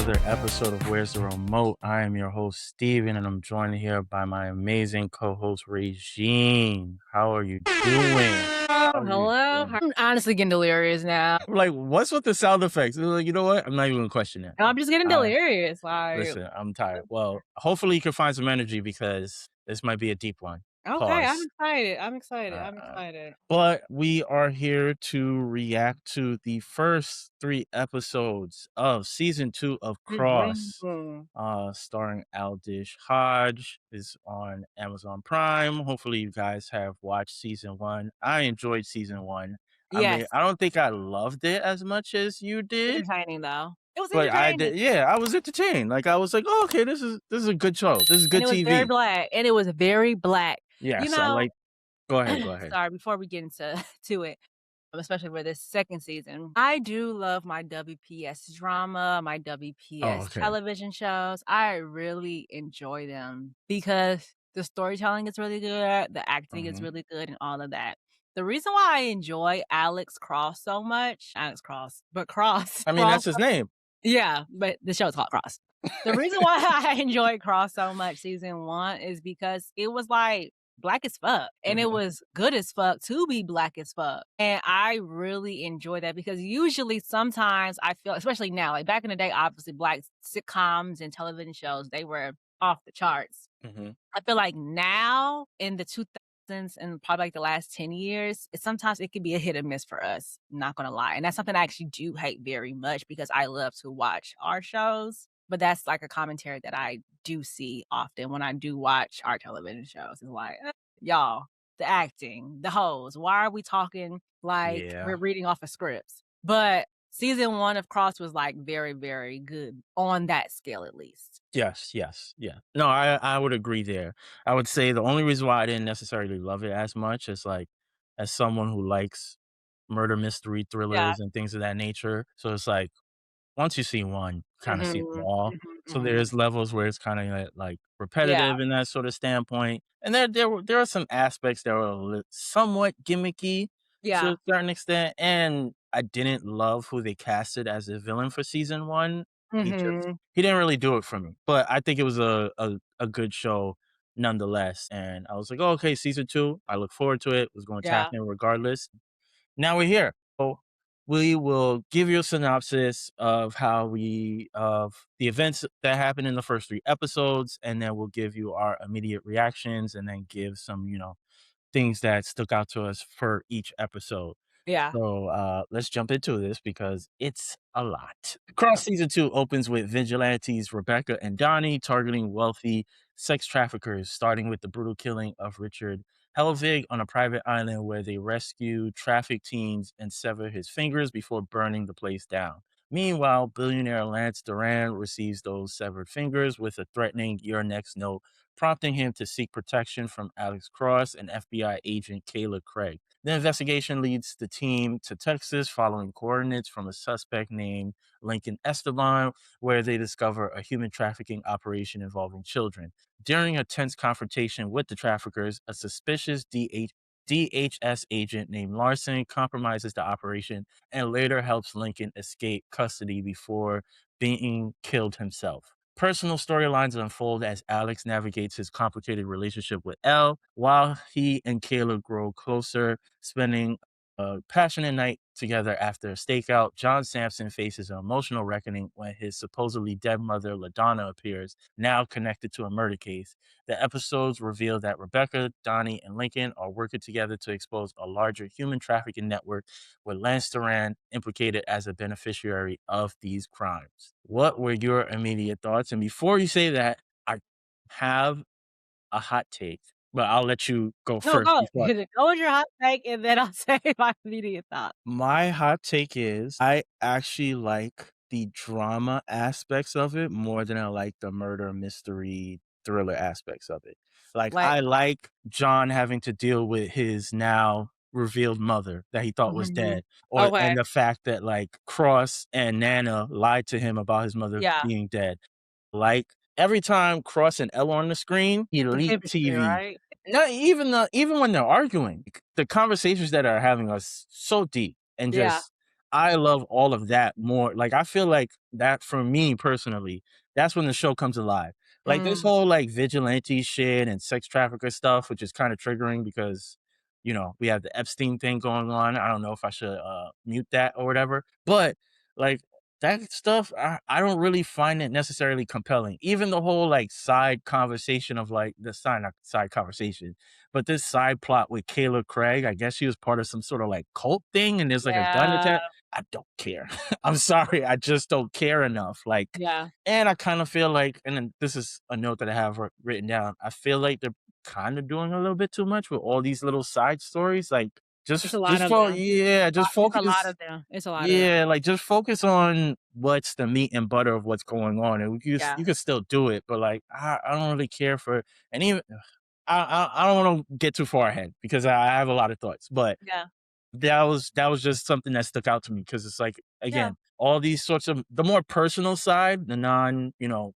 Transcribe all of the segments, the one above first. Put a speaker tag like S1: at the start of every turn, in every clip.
S1: another episode of Where's the Remote. I am your host, Steven, and I'm joined here by my amazing co-host, Régine. How are you doing? How are you
S2: Hello.
S1: doing?
S2: I'm honestly getting delirious now.
S1: I'm like, what's with the sound effects? I'm like, you know what? I'm not even gonna question it.
S2: I'm just getting delirious.
S1: Listen, I'm tired. Well, hopefully you can find some energy because this might be a deep one.
S2: Okay, I'm
S1: Pause.
S2: excited. I'm excited.
S1: Uh,
S2: I'm
S1: uh,
S2: excited.
S1: but we are here to react to the first 3 episodes of season 2 of Cross,
S2: Mhm.
S1: starring Aldish Hodge. Is on Amazon Prime. Hopefully, you guys have watched season 1. I enjoyed season 1. I mean,
S2: Yes.
S1: I don't think I loved it as much as you did,
S2: Entertaining though. It was
S1: but I
S2: entertaining.
S1: did. Yeah, I was entertained. Like I was like, oh, okay, this is a good show. This is
S2: And
S1: good
S2: it was very
S1: TV.
S2: black. And it was very black. You
S1: Yes, I
S2: know,
S1: like. Go ahead. Go ahead.
S2: sorry, before we get into to it, especially for this second season, I do love my WPS drama, my
S1: Oh,
S2: WPS
S1: okay.
S2: television shows. I really enjoy them because the storytelling is really good, the acting is
S1: Mhm.
S2: really good, and all of that. The reason why I enjoy Alex Cross so much, Alex Cross, but Cross,
S1: I mean,
S2: Cross,
S1: that's his name.
S2: yeah, but the show is called Cross. The reason why I enjoyed Cross so much season 1 is because it was like black as fuck, and it
S1: Mhm.
S2: was good as fuck to be black as fuck, and I really enjoy that because usually sometimes I feel, especially now, like back in the day, obviously black sitcoms and television shows, they were off the charts.
S1: Mhm.
S2: I feel like now in the 2000s and probably like the last 10 years, sometimes it could be a hit or miss for us, not gonna lie. And that's something I actually do hate very much because I love to watch our shows. But that's like a commentary that I do see often when I do watch our television shows. It's like, y'all, the acting, the hoes, why are we talking like
S1: Yeah.
S2: we're reading off of scripts? But season 1 of Cross was like very, very good on that scale, at least.
S1: Yes, yes, yeah. No, I would agree there. I would say the only reason why I didn't necessarily love it as much is, like, as someone who likes murder mystery
S2: Yeah.
S1: thrillers and things of that nature, so it's like, once you see one, kinda see them
S2: Mhm.
S1: all.
S2: Mhm,
S1: So
S2: mhm.
S1: there's levels where it's kinda, like,
S2: Yeah.
S1: repetitive in that sort of standpoint, and there are some aspects that were somewhat gimmicky to
S2: Yeah.
S1: a certain extent, and I didn't love who they casted as a villain for season 1.
S2: Mhm.
S1: He didn't really do it for me, but I think it was a good show nonetheless, and I was like, "Oh, okay, season 2, I look forward to it, was gonna tap
S2: Yeah.
S1: in regardless." Now we're here. So we will give you a synopsis of of the events that happened in the first 3 episodes, and then we'll give you our immediate reactions and then give some, things that stuck out to us for each episode.
S2: Yeah.
S1: So let's jump into this because it's a lot. Cross season 2 opens with vigilantes Rebecca and Donnie targeting wealthy sex traffickers, starting with the brutal killing of Richard Helvig on a private island where they rescue trafficked teens and sever his fingers before burning the place down. Meanwhile, billionaire Lance Duran receives those severed fingers with a threatening "Your next" note, prompting him to seek protection from Alex Cross and FBI agent Kayla Craig. The investigation leads the team to Texas following coordinates from a suspect named Lincoln Esteban, where they discover a human trafficking operation involving children. During a tense confrontation with the traffickers, a suspicious DHS agent named Larson compromises the operation and later helps Lincoln escape custody before being killed himself. Personal storylines unfold as Alex navigates his complicated relationship with Elle, while he and Kayla grow closer, spending a passionate night together after a stakeout. John Sampson faces an emotional reckoning when his supposedly dead mother, LaDonna, appears, now connected to a murder case. The episodes reveal that Rebecca, Donnie, and Lincoln are working together to expose a larger human trafficking network, with Lance Duran implicated as a beneficiary of these crimes. What were your immediate thoughts? And before you say that, I have a hot take, but I'll let you go
S2: No,
S1: first
S2: go.
S1: before.
S2: Go with your hot take, and then I'll say my immediate thought.
S1: My hot take is I actually like the drama aspects of it more than I like the murder mystery thriller aspects of it. Like
S2: Like,
S1: I like John having to deal with his now revealed mother that he thought was
S2: mhm.
S1: dead, or
S2: Okay.
S1: and the fact that like Cross and Nana lied to him about his mother
S2: Yeah.
S1: being dead. Like every time Cross and Elle are on the screen,
S2: The
S1: elite
S2: chemistry,
S1: TV.
S2: right?
S1: Not even even when they're arguing, the conversations that are having are so deep and
S2: Yeah.
S1: just I love all of that more. Like, I feel like that for me personally, that's when the show comes alive. Like this
S2: Mm,
S1: whole like vigilante shit and sex trafficker stuff, which is kind of triggering because we have the Epstein thing going on. I don't know if I should mute that or whatever. But like that stuff, I don't really find it necessarily compelling. Even the whole like side conversation of like the side not side conversation, but this side plot with Kayla Craig, I guess she was part of some sort of like cult thing and there's like a gun
S2: yeah,
S1: attack. I don't care. I'm sorry, I just don't care enough, like
S2: yeah.
S1: and I kinda feel like and then this is a note that I have written down, I feel like they're kinda doing a little bit too much with all these little side stories, like,
S2: It's a lot of them.
S1: just
S2: It's a lot
S1: focus
S2: of them. It's a lot of them.
S1: yeah, like, just focus on what's the meat and butter of what's going on, and
S2: Yeah,
S1: you could still do it, but, like, I don't really care for and even I don't wanna get too far ahead because I have a lot of thoughts, but
S2: yeah,
S1: that was just something that stuck out to me because it's like,
S2: yeah.
S1: again, all these sorts of the more personal side, the non,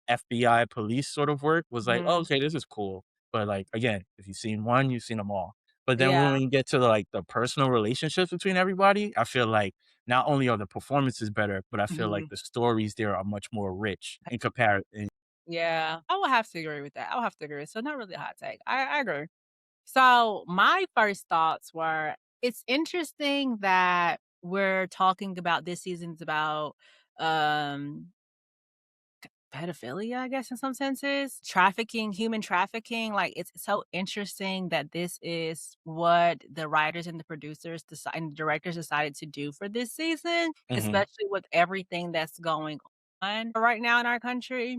S1: FBI police sort of work was like, "Oh,
S2: Mhm.
S1: okay, this is cool." But, like, again, if you've seen one, you've seen them all. But then
S2: Yeah.
S1: when we get to, like, the personal relationships between everybody, I feel like not only are the performances better, but I feel like
S2: Mhm.
S1: the stories there are much more rich in comparison.
S2: Yeah. I would have to agree with that. I would have to agree. So not really a hot take. I agree. So my first thoughts were it's interesting that we're talking about this season's about um pedophilia, I guess in some senses, trafficking, human trafficking. Like it's so interesting that this is what the writers and the producers decide and the directors decided to do for this season,
S1: Mhm.
S2: especially with everything that's going on right now in our country.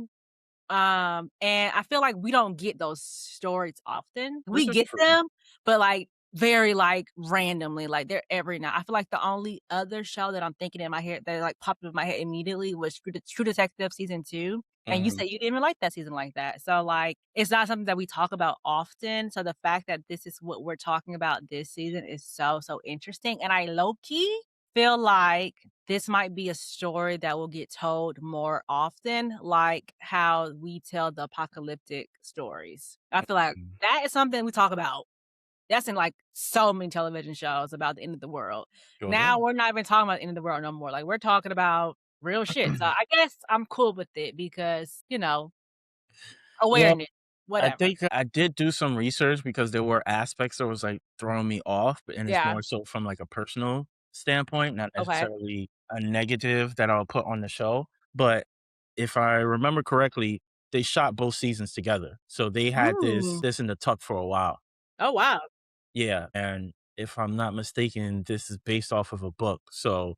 S2: And I feel like we don't get those stories often. We
S1: This is
S2: get
S1: true.
S2: them, but, like, very, like, randomly, like, they're every now I feel like the only other show that I'm thinking in my head that, like, popped in my head immediately was True Detective season 2, and you
S1: Mhm.
S2: said you didn't even like that season like that. So, like, it's not something that we talk about often, so the fact that this is what we're talking about this season is so, so interesting, and I low key feel like this might be a story that will get told more often, like how we tell the apocalyptic stories. I feel like
S1: Mhm.
S2: that is something we talk about. That's in like so many television shows about the end of the world.
S1: Sure
S2: Now
S1: do.
S2: we're not even talking about the end of the world no more. Like we're talking about real shit. So I guess I'm cool with it because,
S1: Well,
S2: awareness,
S1: I
S2: whatever.
S1: think I did do some research because there were aspects that was, like, throwing me off, and it's
S2: Yeah.
S1: more so from, like, a personal standpoint, not
S2: Okay.
S1: necessarily a negative that I'll put on the show, but if I remember correctly, they shot both seasons together, so they had this
S2: Mm.
S1: this in the tuck for a while.
S2: Oh wow.
S1: Yeah, and if I'm not mistaken, this is based off of a book, so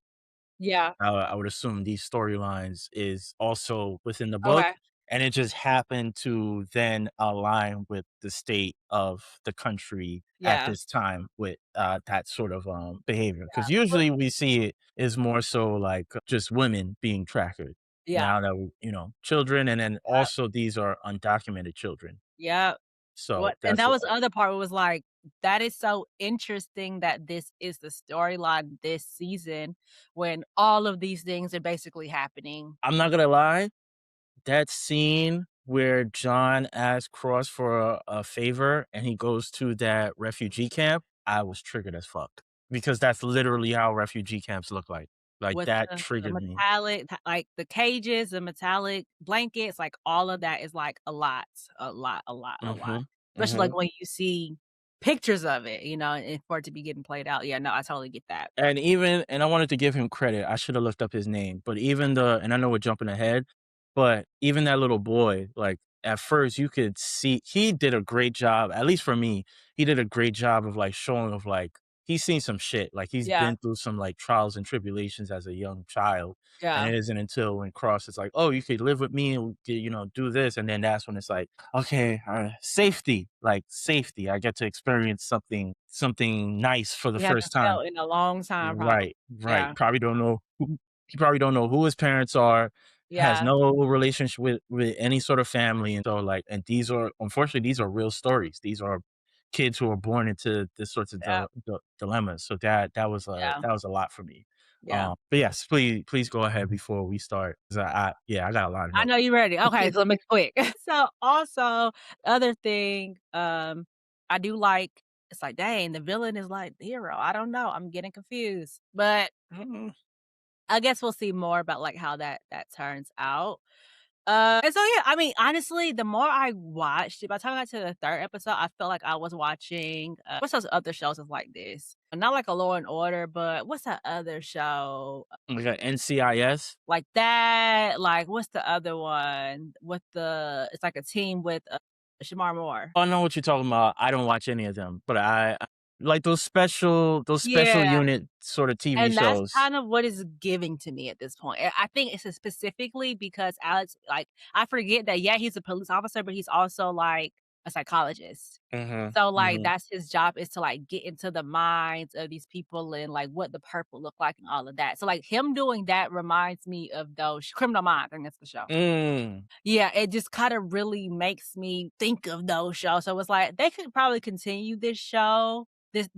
S2: Yeah.
S1: I would assume these storylines is also within the book,
S2: Okay.
S1: and it just happened to then align with the state of the country at
S2: Yeah.
S1: this time with, that sort of, behavior. Because
S2: Well,
S1: usually we see it is more so like just women being trafficked.
S2: yeah.
S1: Now that children, and then
S2: Yeah.
S1: also these are undocumented children.
S2: Yeah.
S1: So
S2: What and
S1: that's
S2: that
S1: what
S2: was the other part was like, that is so interesting that this is the storyline this season when all of these things are basically happening.
S1: I'm not gonna lie. That scene where John asks Cross for a favor and he goes to that refugee camp, I was triggered as fuck because that's literally how refugee camps look like. Like,
S2: With
S1: that
S2: the
S1: triggered me.
S2: metallic like, the cages, the metallic blankets, like, all of that is, like, a lot, a lot, a lot, a lot.
S1: Mhm,
S2: Especially, like,
S1: mhm.
S2: when you see pictures of it, and for it to be getting played out. Yeah, no, I totally get that.
S1: And I wanted to give him credit, I should have looked up his name, but even the and I know we're jumping ahead, but even that little boy, like, at first you could see he did a great job, at least for me, he did a great job of, like, showing of, like, he's seen some shit, like, he's
S2: Yeah,
S1: been through some, like, trials and tribulations as a young child, and
S2: yeah.
S1: it isn't until when Cross is like, "Oh, you could live with me and we could, do this," and then that's when it's like, "Okay, safety, like, safety, I get to experience something nice for the
S2: We haven't
S1: first time."
S2: felt in a long time probably.
S1: Right, right.
S2: Yeah,
S1: Probably don't know who he probably don't know who his parents are, has
S2: yeah,
S1: no relationship with any sort of family, and so, like and these are unfortunately, these are real stories. These are kids who are born into this sorts of
S2: yeah,
S1: dilemmas, so
S2: yeah,
S1: that was a lot for me.
S2: yeah.
S1: But yes, please go ahead before we start 'cause I got a lot of
S2: I
S1: notes.
S2: know you're ready. Okay, so let me quick. So, also, other thing, I do like it's like, dang, the villain is like the hero. I don't know. I'm getting confused. But I guess we'll see more about, like, how that turns out. And so, yeah, I mean, honestly, the more I watched it, by the time I got to the 3rd episode, I felt like I was watching, what's those other shows that's like this? Not like a Law& and Order, but what's that other show?
S1: Like a NCIS?
S2: Like that, like, what's the other one with the it's like a team with, Shamar Moore.
S1: I know what you're talking about. I don't watch any of them, but I like those special
S2: Yeah.
S1: unit sort of TV
S2: And that's
S1: shows.
S2: kind of what is giving to me at this point. I think it's specifically because Alex, like, I forget that, yeah, he's a police officer, but he's also, like, a psychologist.
S1: Mhm,
S2: So, like,
S1: mhm.
S2: that's his job is to, like, get into the minds of these people and, like, what the purple look like and all of that. So, like, him doing that reminds me of those Criminal Minds, I think that's the show.
S1: Mm.
S2: Yeah, it just kinda really makes me think of those shows. So it's like, they could probably continue this show, this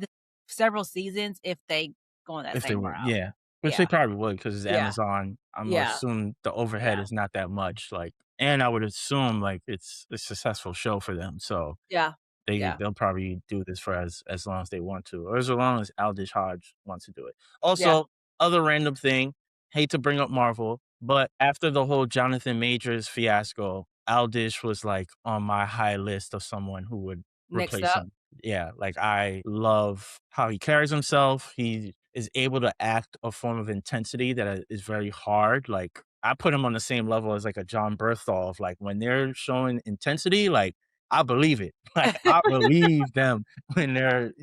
S2: several seasons if they go on that
S1: If they
S2: same
S1: were,
S2: route.
S1: yeah. Which they
S2: Yeah,
S1: probably would, because it's
S2: yeah,
S1: Amazon. Imma
S2: yeah,
S1: assume the overhead
S2: yeah,
S1: is not that much, like, and I would assume, like, it's a successful show for them, so
S2: yeah, yeah,
S1: they'll probably do this for as long as they want to, or as long as Aldous Hodge wants to do it.
S2: yeah.
S1: Also, other random thing, hate to bring up Marvel, but after the whole Jonathan Majors fiasco, Aldous was, like, on my high list of someone who would
S2: Next
S1: replace
S2: up.
S1: him. Yeah, like, I love how he carries himself. He is able to act a form of intensity that is very hard. Like, I put him on the same level as, like, a John Berthold of, like, when they're showing intensity, like, I believe it. Like, I believe them when they're,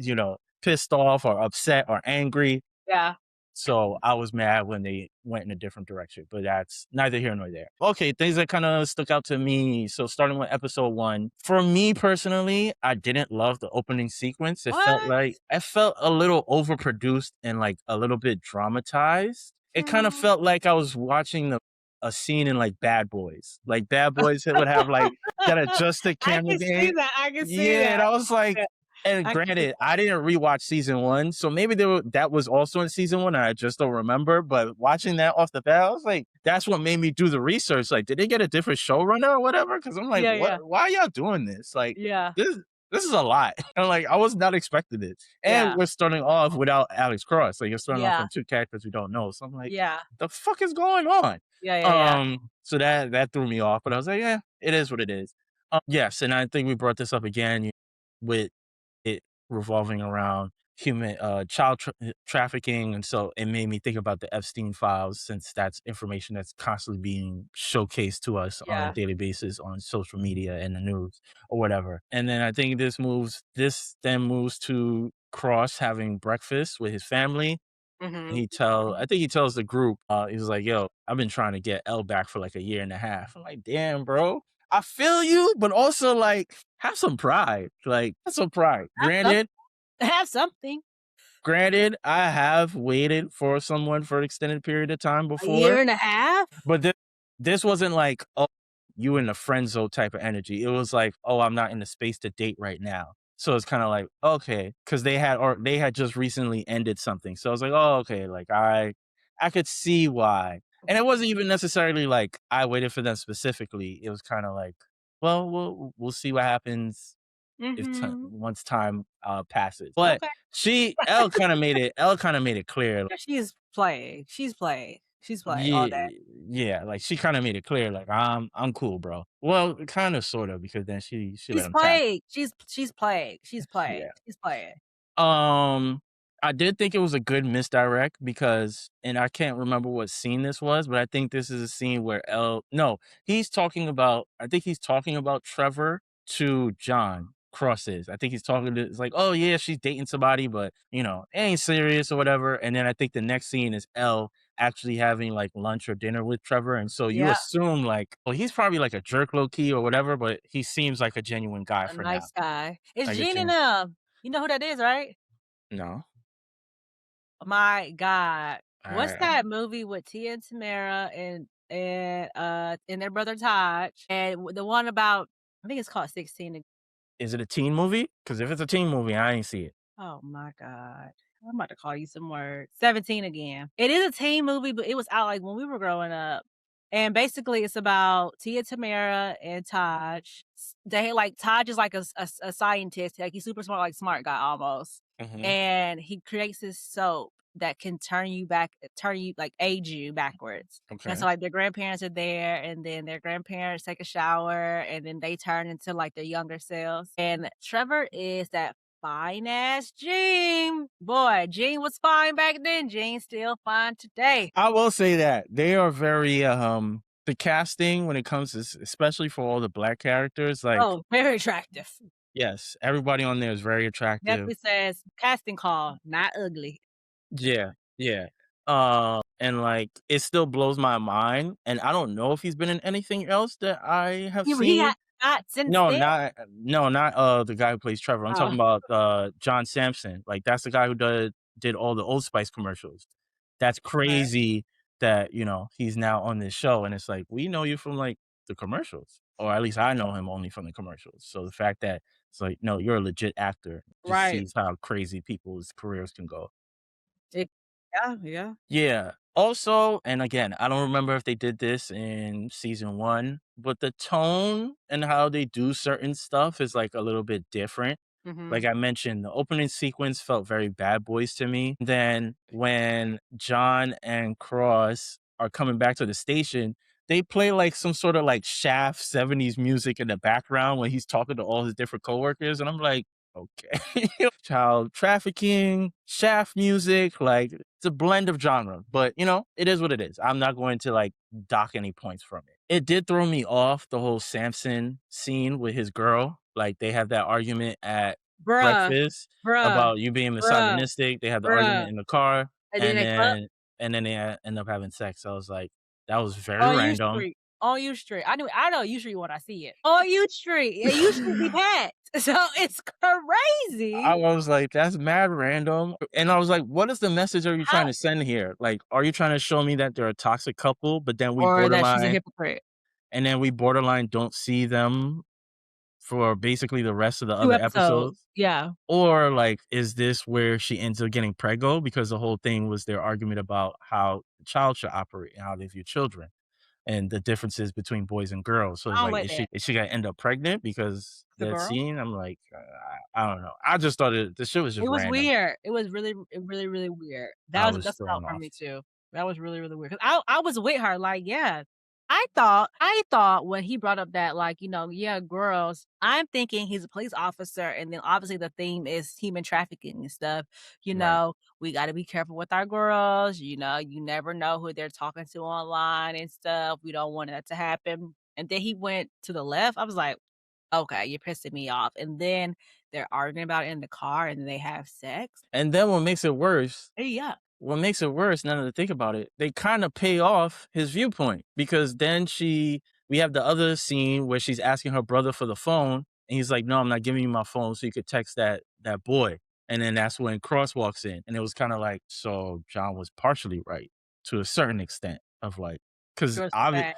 S1: pissed off or upset or angry.
S2: Yeah.
S1: So I was mad when they went in a different direction, but that's neither here nor there. Okay, things that kind of stuck out to me. So starting with episode 1, for me personally, I didn't love the opening sequence.
S2: What?
S1: It felt a little overproduced and like a little bit dramatized. It kind of
S2: Mm.
S1: felt like I was watching a scene in like Bad Boys. Like Bad Boys, it would have like that adjusted
S2: I
S1: camera
S2: can see
S1: game.
S2: that, I can see
S1: Yeah,
S2: that.
S1: and I was like,
S2: Yeah,
S1: and
S2: I can see
S1: granted,
S2: that.
S1: I didn't rewatch season 1, so maybe that was also in season 1, and I just don't remember, but watching that off the bat, I was like, that's what made me do the research, like, did they get a different showrunner or whatever? Because 'Cause I'm like,
S2: Yeah,
S1: "What?
S2: yeah,
S1: Why are y'all doing this?" Like,
S2: yeah,
S1: this this is a lot. I'm like, I was not expecting it, and
S2: yeah,
S1: we're starting off without Alex Cross, like, you're starting off
S2: yeah,
S1: from 2 characters we don't know, so I'm like,
S2: yeah,
S1: "The fuck is going on?"
S2: yeah, yeah, yeah.
S1: So that threw me off, but I was like, "Yeah, it is what it is." Yes, and I think we brought this up again with it revolving around trafficking, and so it made me think about the Epstein files since that's information that's constantly being showcased to us on a
S2: Yeah.
S1: daily basis on social media and the news or whatever. And then I think this then moves to Cross having breakfast with his family, and
S2: Mhm.
S1: I think he tells the group, he was like, "Yo, I've been trying to get Elle back for like a year and a half." I'm like, "Damn, bro. I feel you, but also like have some pride. Like, have some pride."
S2: Have some have something.
S1: Granted, I have waited for someone for an extended period of time
S2: A year
S1: before,
S2: and a half?
S1: but this wasn't like, "Oh, you in the friend zone" type of energy. It was like, "Oh, I'm not in the space to date right now." So it's kinda like, okay, because they had just recently ended something. So I was like, "Oh, okay." Like, I could see why. And it wasn't even necessarily like I waited for them specifically. It was kinda like, well, we'll see what happens if ti
S2: Mhm.
S1: once time, passes. But
S2: Okay.
S1: Elle kinda made it clear.
S2: She's playing. She's playing all
S1: Yeah,
S2: day.
S1: yeah, like, she kinda made it clear, like, I'm cool, bro." Well, kinda, sorta, because then she let
S2: She's
S1: him tap.
S2: playing. She's playing. She's playing.
S1: Yeah.
S2: She's playing.
S1: Um, I did think it was a good misdirect because and I can't remember what scene this was, but I think this is a scene where I think he's talking about Trevor to John Crosses. I think he's talking to it's like, "Oh, yeah, she's dating somebody, but, it ain't serious or whatever." And then I think the next scene is Elle actually having, like, lunch or dinner with Trevor, and so you
S2: Yeah,
S1: assume, like, well, he's probably, like, a jerk low key or whatever, but he seems like a genuine guy
S2: a
S1: for now.
S2: nice guy. It's
S1: Like a
S2: Gene and,
S1: gen
S2: you know who that is, right?
S1: No?
S2: My god. What's
S1: Alright.
S2: that movie with Tia and Tamara and their brother Todd, and the one about I think it's called 16
S1: Is it a teen movie? Because if it's a teen movie, I ain't see it.
S2: oh my god. I'm about to call you some words. 17 again. It is a teen movie, but it was out, like, when we were growing up, and basically it's about Tia Tamara and Taj. They like Taj is like a scientist, like, he's super smart, like, smart guy almost,
S1: Mhm.
S2: and he creates this soap, that can like age you backwards. And
S1: Okay.
S2: so like their grandparents are there, and then their grandparents take a shower, and then they turn into like their younger selves. And Trevor is that fine ass Gene. Boy, Gene was fine back then. Gene's still fine today.
S1: I will say that they are very the casting when it comes to especially for all the black characters, like
S2: Oh, very attractive.
S1: yes, everybody on there is very attractive.
S2: Definitely says casting call, not ugly.
S1: Yeah, yeah. And like it still blows my mind, and I don't know if he's been in anything else that I have
S2: He
S1: seen.
S2: got hot since
S1: No,
S2: then?
S1: not the guy who plays Trevor. I'm talking
S2: Oh,
S1: about John Sampson. Like that's the guy who did all the Old Spice commercials. That's
S2: okay.
S1: crazy that, he's now on this show and it's like, we know you from like the commercials. Or at least I know him only from the commercials. So the fact that it's like, no, you're a legit actor just
S2: Right.
S1: sees how crazy people's careers can go.
S2: It yeah, yeah.
S1: Yeah. Also, and again, I don't remember if they did this in season 1, but the tone and how they do certain stuff is, like, a little bit different. Like
S2: Mhm.
S1: I mentioned, the opening sequence felt very Bad Boys to me. Then when John and Cross are coming back to the station, they play, like, some sorta, like, Shaft '70s music in the background when he's talking to all his different coworkers, and I'm like, "Okay." Child trafficking, Shaft music, like it's a blend of genre, but it is what it is. I'm not going to like dock any points from it. It did throw me off the whole Samson scene with his girl. Like they have that argument at
S2: Bruh,
S1: breakfast
S2: bruh,
S1: about you being
S2: bruh,
S1: misogynistic. They have the
S2: bruh.
S1: argument in the car,
S2: And then
S1: and
S2: they fuck
S1: then they end up having sex. I was like, that was very
S2: on U
S1: random.
S2: Street. On U Street. I know U Street when I see it. On U Street. Yeah, U Street be packed. So it's
S1: I
S2: crazy
S1: was like, "That's mad random," and I was like, "What is the message are you
S2: how
S1: trying to send here? Like, are you trying to show me that they're a toxic couple, but
S2: or that she's a hypocrite.
S1: we borderline don't see them for basically the rest of the
S2: 2
S1: other
S2: episodes.
S1: episodes?
S2: Yeah.
S1: Or, like, is this where she ends up getting preggo because the whole thing was their argument about how the child should operate and how they view children and the differences between boys and girls. So it's
S2: I don't
S1: like,
S2: like that.
S1: is she gonna end up pregnant because
S2: The
S1: that
S2: girl?
S1: scene? I'm like, I don't know. I just thought the shit was
S2: It
S1: just
S2: was
S1: random.
S2: weird. It was really, really weird.
S1: I was
S2: That's out
S1: thrown
S2: for
S1: off.
S2: me too. That was really, really weird. 'Cause I was with her, like, yeah. I thought when he brought up that, like, yeah, girls, I'm thinking he's a police officer, and then obviously the theme is human trafficking and stuff.
S1: Right.
S2: We gotta be careful with our girls, you never know who they're talking to online and stuff. We don't want that to happen. And then he went to the left. I was like, okay, you're pissing me off. And then they're arguing about it in the car and then they have sex.
S1: And then
S2: Hey, yeah.
S1: what makes it worse now that I think about it, they kind of pay off his viewpoint because then we have the other scene where she's asking her brother for the phone and he's like, "No, I'm not giving you my phone so you could text that boy." And then that's when Cross walks in and it was kind of like, so John was partially right to a certain extent of like, cause
S2: Girls are
S1: I,
S2: bad.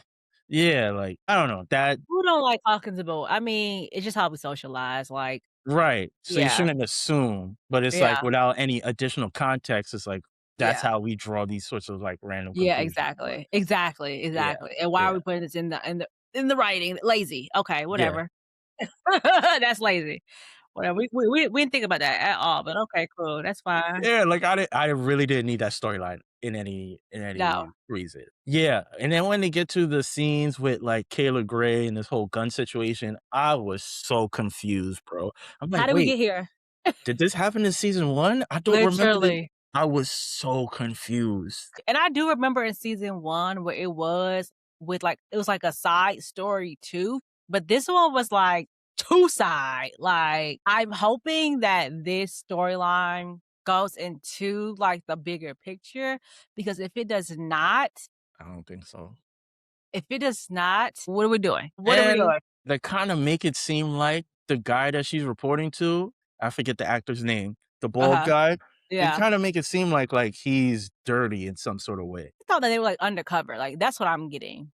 S1: yeah, like, I don't know that.
S2: Who don't like talking to both? I mean, it's just how we socialize. Like,
S1: Right. So you
S2: yeah,
S1: shouldn't assume, but it's like
S2: yeah,
S1: without any additional context, it's like that's
S2: yeah.
S1: how we draw these sorts of like random
S2: Yeah,
S1: conclusions. But
S2: exactly. Exactly,
S1: yeah,
S2: exactly. And why are
S1: yeah,
S2: we putting this in the writing? Lazy. Okay,
S1: yeah.
S2: whatever. That's lazy. Whatever. We didn't think about that at all, but okay, cool. That's fine.
S1: Yeah, like I really didn't need that storyline in
S2: No.
S1: any reason. Yeah, and then when they get to the scenes with like Kayla Gray and this whole gun situation, I was so confused, bro. I'm like,
S2: How did we
S1: wait,
S2: get here?
S1: did this happen in season 1? I don't remember this.
S2: Literally.
S1: I was so confused.
S2: And I do remember in season 1 where it was like a side story too, but this one was like 2 side. Like, I'm hoping that this storyline goes into, like, the bigger picture, because
S1: I don't think so.
S2: if it does not, what are we doing? What are we
S1: And
S2: doing?
S1: they kinda make it seem like the guy that she's reporting to, I forget the actor's name, the bald
S2: Uh-huh.
S1: guy, they
S2: Yeah.
S1: kinda make it seem like he's dirty in some sort of way.
S2: I thought that they were, like, undercover, like, that's what I'm getting.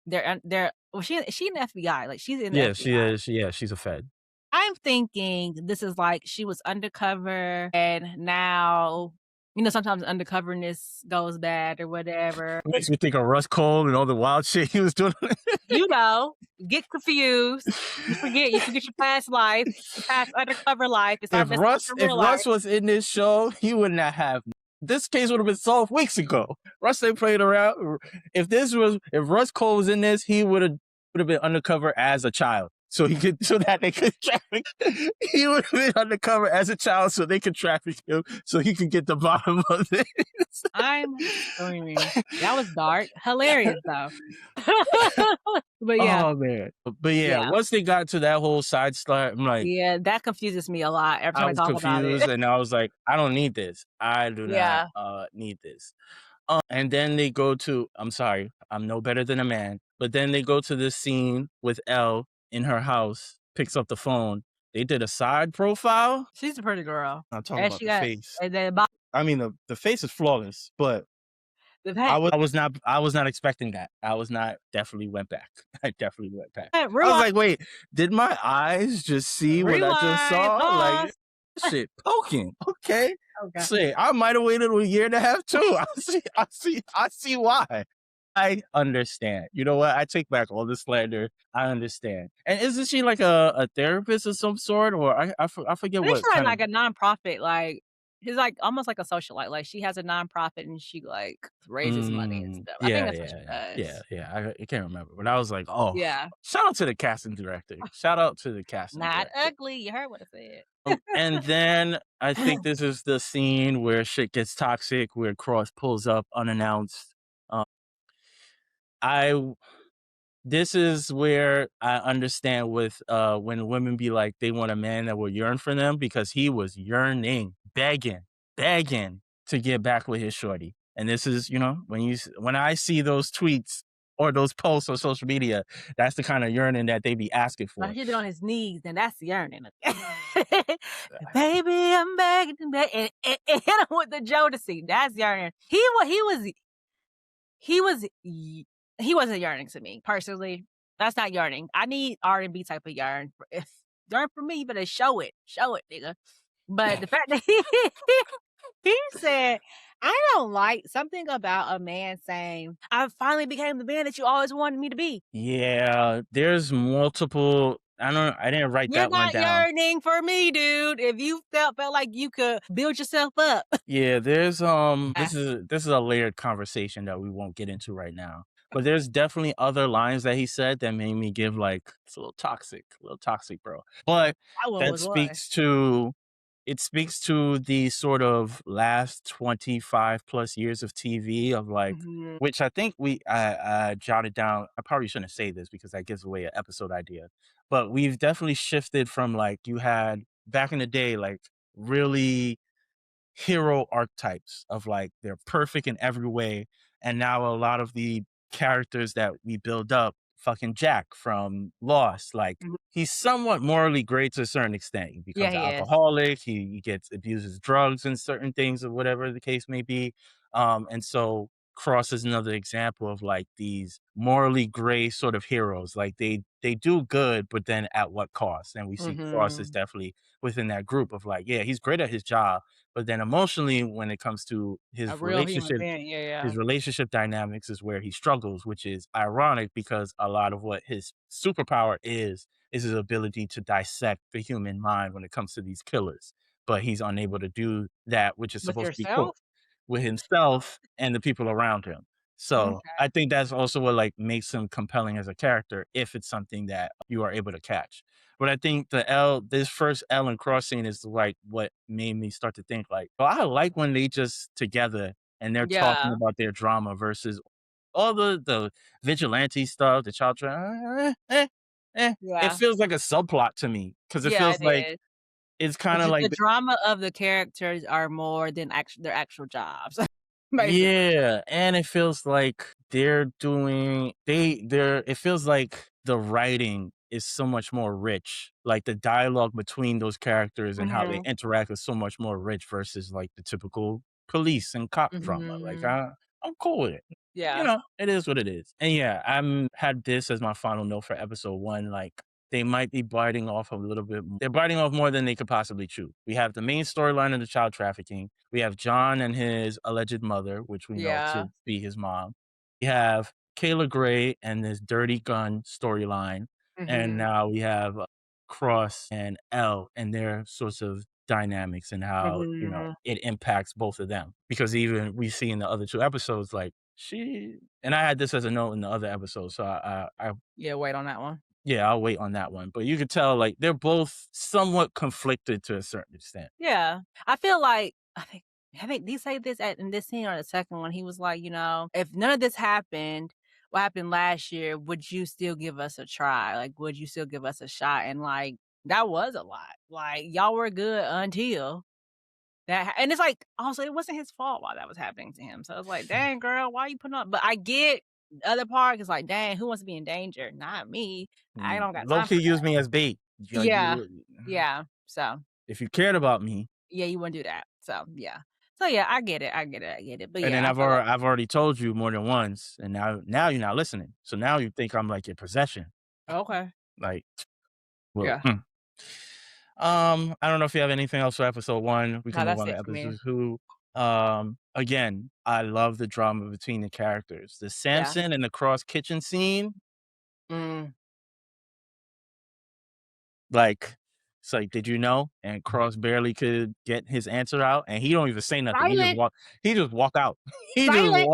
S2: They're well, she in the FBI, like, she's in the
S1: Yeah, she
S2: FBI.
S1: is, yeah, she's a Fed.
S2: I'm thinking this is like she was undercover and now, sometimes undercoverness goes bad or whatever.
S1: It makes me think of Russ Cole and all the wild shit he was doing.
S2: You know, get confused. You forget your past life, your past undercover life. It's not
S1: If
S2: messing with
S1: Russ
S2: your
S1: if
S2: real life.
S1: Russ was in this show, he would not have this case would have been solved weeks ago. Russ ain't played around. If Russ Cole was in this, he would have been undercover as a child. So that they could traffic. He would have been undercover as a child so they could traffic him so he could get the bottom of it.
S2: I'm screaming. That was dark. Hilarious though. But yeah,
S1: Oh man. But yeah,
S2: yeah,
S1: once they got to that whole side slot, I'm like,
S2: yeah, that confuses me a lot every
S1: I
S2: time I
S1: was
S2: talk about it.
S1: confused and I was like, I don't need this. I do not
S2: Yeah.
S1: need this. And then they go to, I'm sorry, I'm no better than a man, but then they go to this scene with Elle in her house, picks up the phone. They did a side profile.
S2: She's a pretty girl.
S1: I'm talking
S2: And
S1: about
S2: she
S1: the
S2: got
S1: face.
S2: and then
S1: I mean, the face is flawless, but
S2: the fact
S1: I was not expecting that. I was not definitely went back. I definitely went back. I was
S2: rewind,
S1: like, wait, did my eyes just see what I just
S2: rewind,
S1: saw? Like
S2: pause.
S1: shit, poking. Okay.
S2: Okay.
S1: Shit, I might have waited a year and a half too. I see why. I understand. You know what? I take back all the slander. I understand. And isn't she like a therapist of some sort? Or I forget
S2: I think
S1: what
S2: she ran
S1: kind of.
S2: like a nonprofit, like she's like almost like a socialite. Like she has a nonprofit and she like raises money and stuff. I think
S1: Yeah,
S2: that's what she
S1: yeah, yeah, yeah,
S2: does.
S1: yeah. I can't remember, but I was like, oh,
S2: Yeah.
S1: shout out to the casting director. Shout out to the casting
S2: Not
S1: director.
S2: ugly. You heard what I said.
S1: And then I think this is the scene where shit gets toxic, where Cross pulls up unannounced. Um, I This is where I understand with when women be like they want a man that will yearn for them because he was yearning, begging to get back with his shorty. And this is, when I see those tweets or those posts on social media, that's the kind of yearning that they be asking
S2: Like
S1: for.
S2: he'd been on his knees, and that's yearning. Baby, I'm begging to beg and hit him with the Jodeci. That's yearning. He was y he wasn't yearning to me, personally. That's not yearning. I need R&B type of yearn. If yearn for me, you better show it. Show it, nigga. But the fact that he said, "I don't like something about a man saying, 'I finally became the man that you always wanted me to be.'"
S1: Yeah, there's multiple. I didn't write
S2: You're
S1: that one
S2: not
S1: down.
S2: yearning for me, dude. If you felt like you could build yourself up.
S1: Yeah, there's
S2: Ah,
S1: this is a layered conversation that we won't get into right now. But there's definitely other lines that he said that made me give like it's a little toxic, bro. But
S2: that one
S1: that
S2: was one.
S1: speaks to the sort of last 25 plus years of TV of like
S2: Mhm.
S1: which I think I jotted down. I probably shouldn't say this because that gives away an episode idea. But we've definitely shifted from like you had back in the day, like really hero archetypes of like they're perfect in every way. And now a lot of the characters that we build up, fucking Jack from Lost, like
S2: Mhm.
S1: he's somewhat morally gray to a certain extent. He
S2: Yeah,
S1: becomes an
S2: he is.
S1: alcoholic, he gets abuses drugs and certain things or whatever the case may be. And so Cross is another example of like these morally gray sort of heroes. Like they do good, but then at what cost? And we see Cross is
S2: Mhm.
S1: definitely within that group of like, yeah, he's great at his job, but then emotionally, when it comes to
S2: A real human being. Yeah, yeah.
S1: his relationship dynamics is where he struggles, which is ironic because a lot of what his superpower is his ability to dissect the human mind when it comes to these killers. But he's unable to do that, which is
S2: With
S1: supposed to be cool
S2: yourself?
S1: with himself and the people around him. So
S2: Okay.
S1: I think that's also what like makes him compelling as a character if it's something that you are able to catch. But I think this first Elle and Cross scene is like what made me start to think like, oh, I like when they just together and they're talking
S2: Yeah.
S1: about their drama versus all the vigilante stuff, the child it
S2: Yeah.
S1: feels like a subplot to me because it
S2: Yeah,
S1: feels
S2: it
S1: like
S2: is.
S1: it's kind of
S2: The
S1: like
S2: drama of the characters are more than their actual jobs, basically.
S1: yeah, and it feels like they're it feels like the writing is so much more rich. Like the dialogue between those characters and how they
S2: Mhm.
S1: interact is so much more rich versus like the typical police and cop drama. Like
S2: Mhm.
S1: I'm cool with it.
S2: Yeah.
S1: It is what it is. And yeah, I'm had this as my final note for episode 1. Like they might be biting off a little bit. They're biting off more than they could possibly chew. We have the main storyline of the child trafficking. We have John and his alleged mother, which we know
S2: Yeah.
S1: to be his mom. We have Kayla Gray and this dirty gun storyline. And
S2: Mhm.
S1: now we have Cross and Elle and their sorts of dynamics and how,
S2: Mhm.
S1: it impacts both of them. Because even we see in the other 2 episodes, like, she and I had this as a note in the other episode, so I
S2: Yeah, wait on that one.
S1: yeah, I'll wait on that one, but you could tell, like, they're both somewhat conflicted to a certain extent.
S2: Yeah. I feel like I think did he say this in this scene or the second one? He was like, "If none of this happened, what happened last year, would you still give us a try? Like, would you still give us a shot?" And, like, that was a lot. Like, y'all were good until and it's like, also, it wasn't his fault why that was happening to him. So it's like, "Dang, girl, why you putting up?" But I get the other part is like, "Dang, who wants to be in danger? Not me. I don't got time
S1: Low-key
S2: for that."
S1: use me as bait. Like,
S2: Yeah.
S1: you
S2: Yeah. So
S1: if you cared about me.
S2: yeah, you wouldn't do that. So, yeah. So, yeah, I get it, I get it, I get it. But,
S1: And then
S2: yeah, I feel like
S1: I've already told you more than once, and now you're not listening. So now you think I'm, like, your possession.
S2: okay.
S1: Like, well,
S2: Yeah.
S1: I don't know if you have anything else for episode 1. We can
S2: No,
S1: move
S2: that's
S1: on to
S2: it for me.
S1: episode 2. Again, I love the drama between the characters. The
S2: Yeah.
S1: Sampson and the Cross kitchen scene,
S2: Mm.
S1: like, it's like, "Did you know?" And Cross barely could get his answer out, and he don't even say nothing.
S2: Silent,
S1: He just walk out. He just
S2: silent.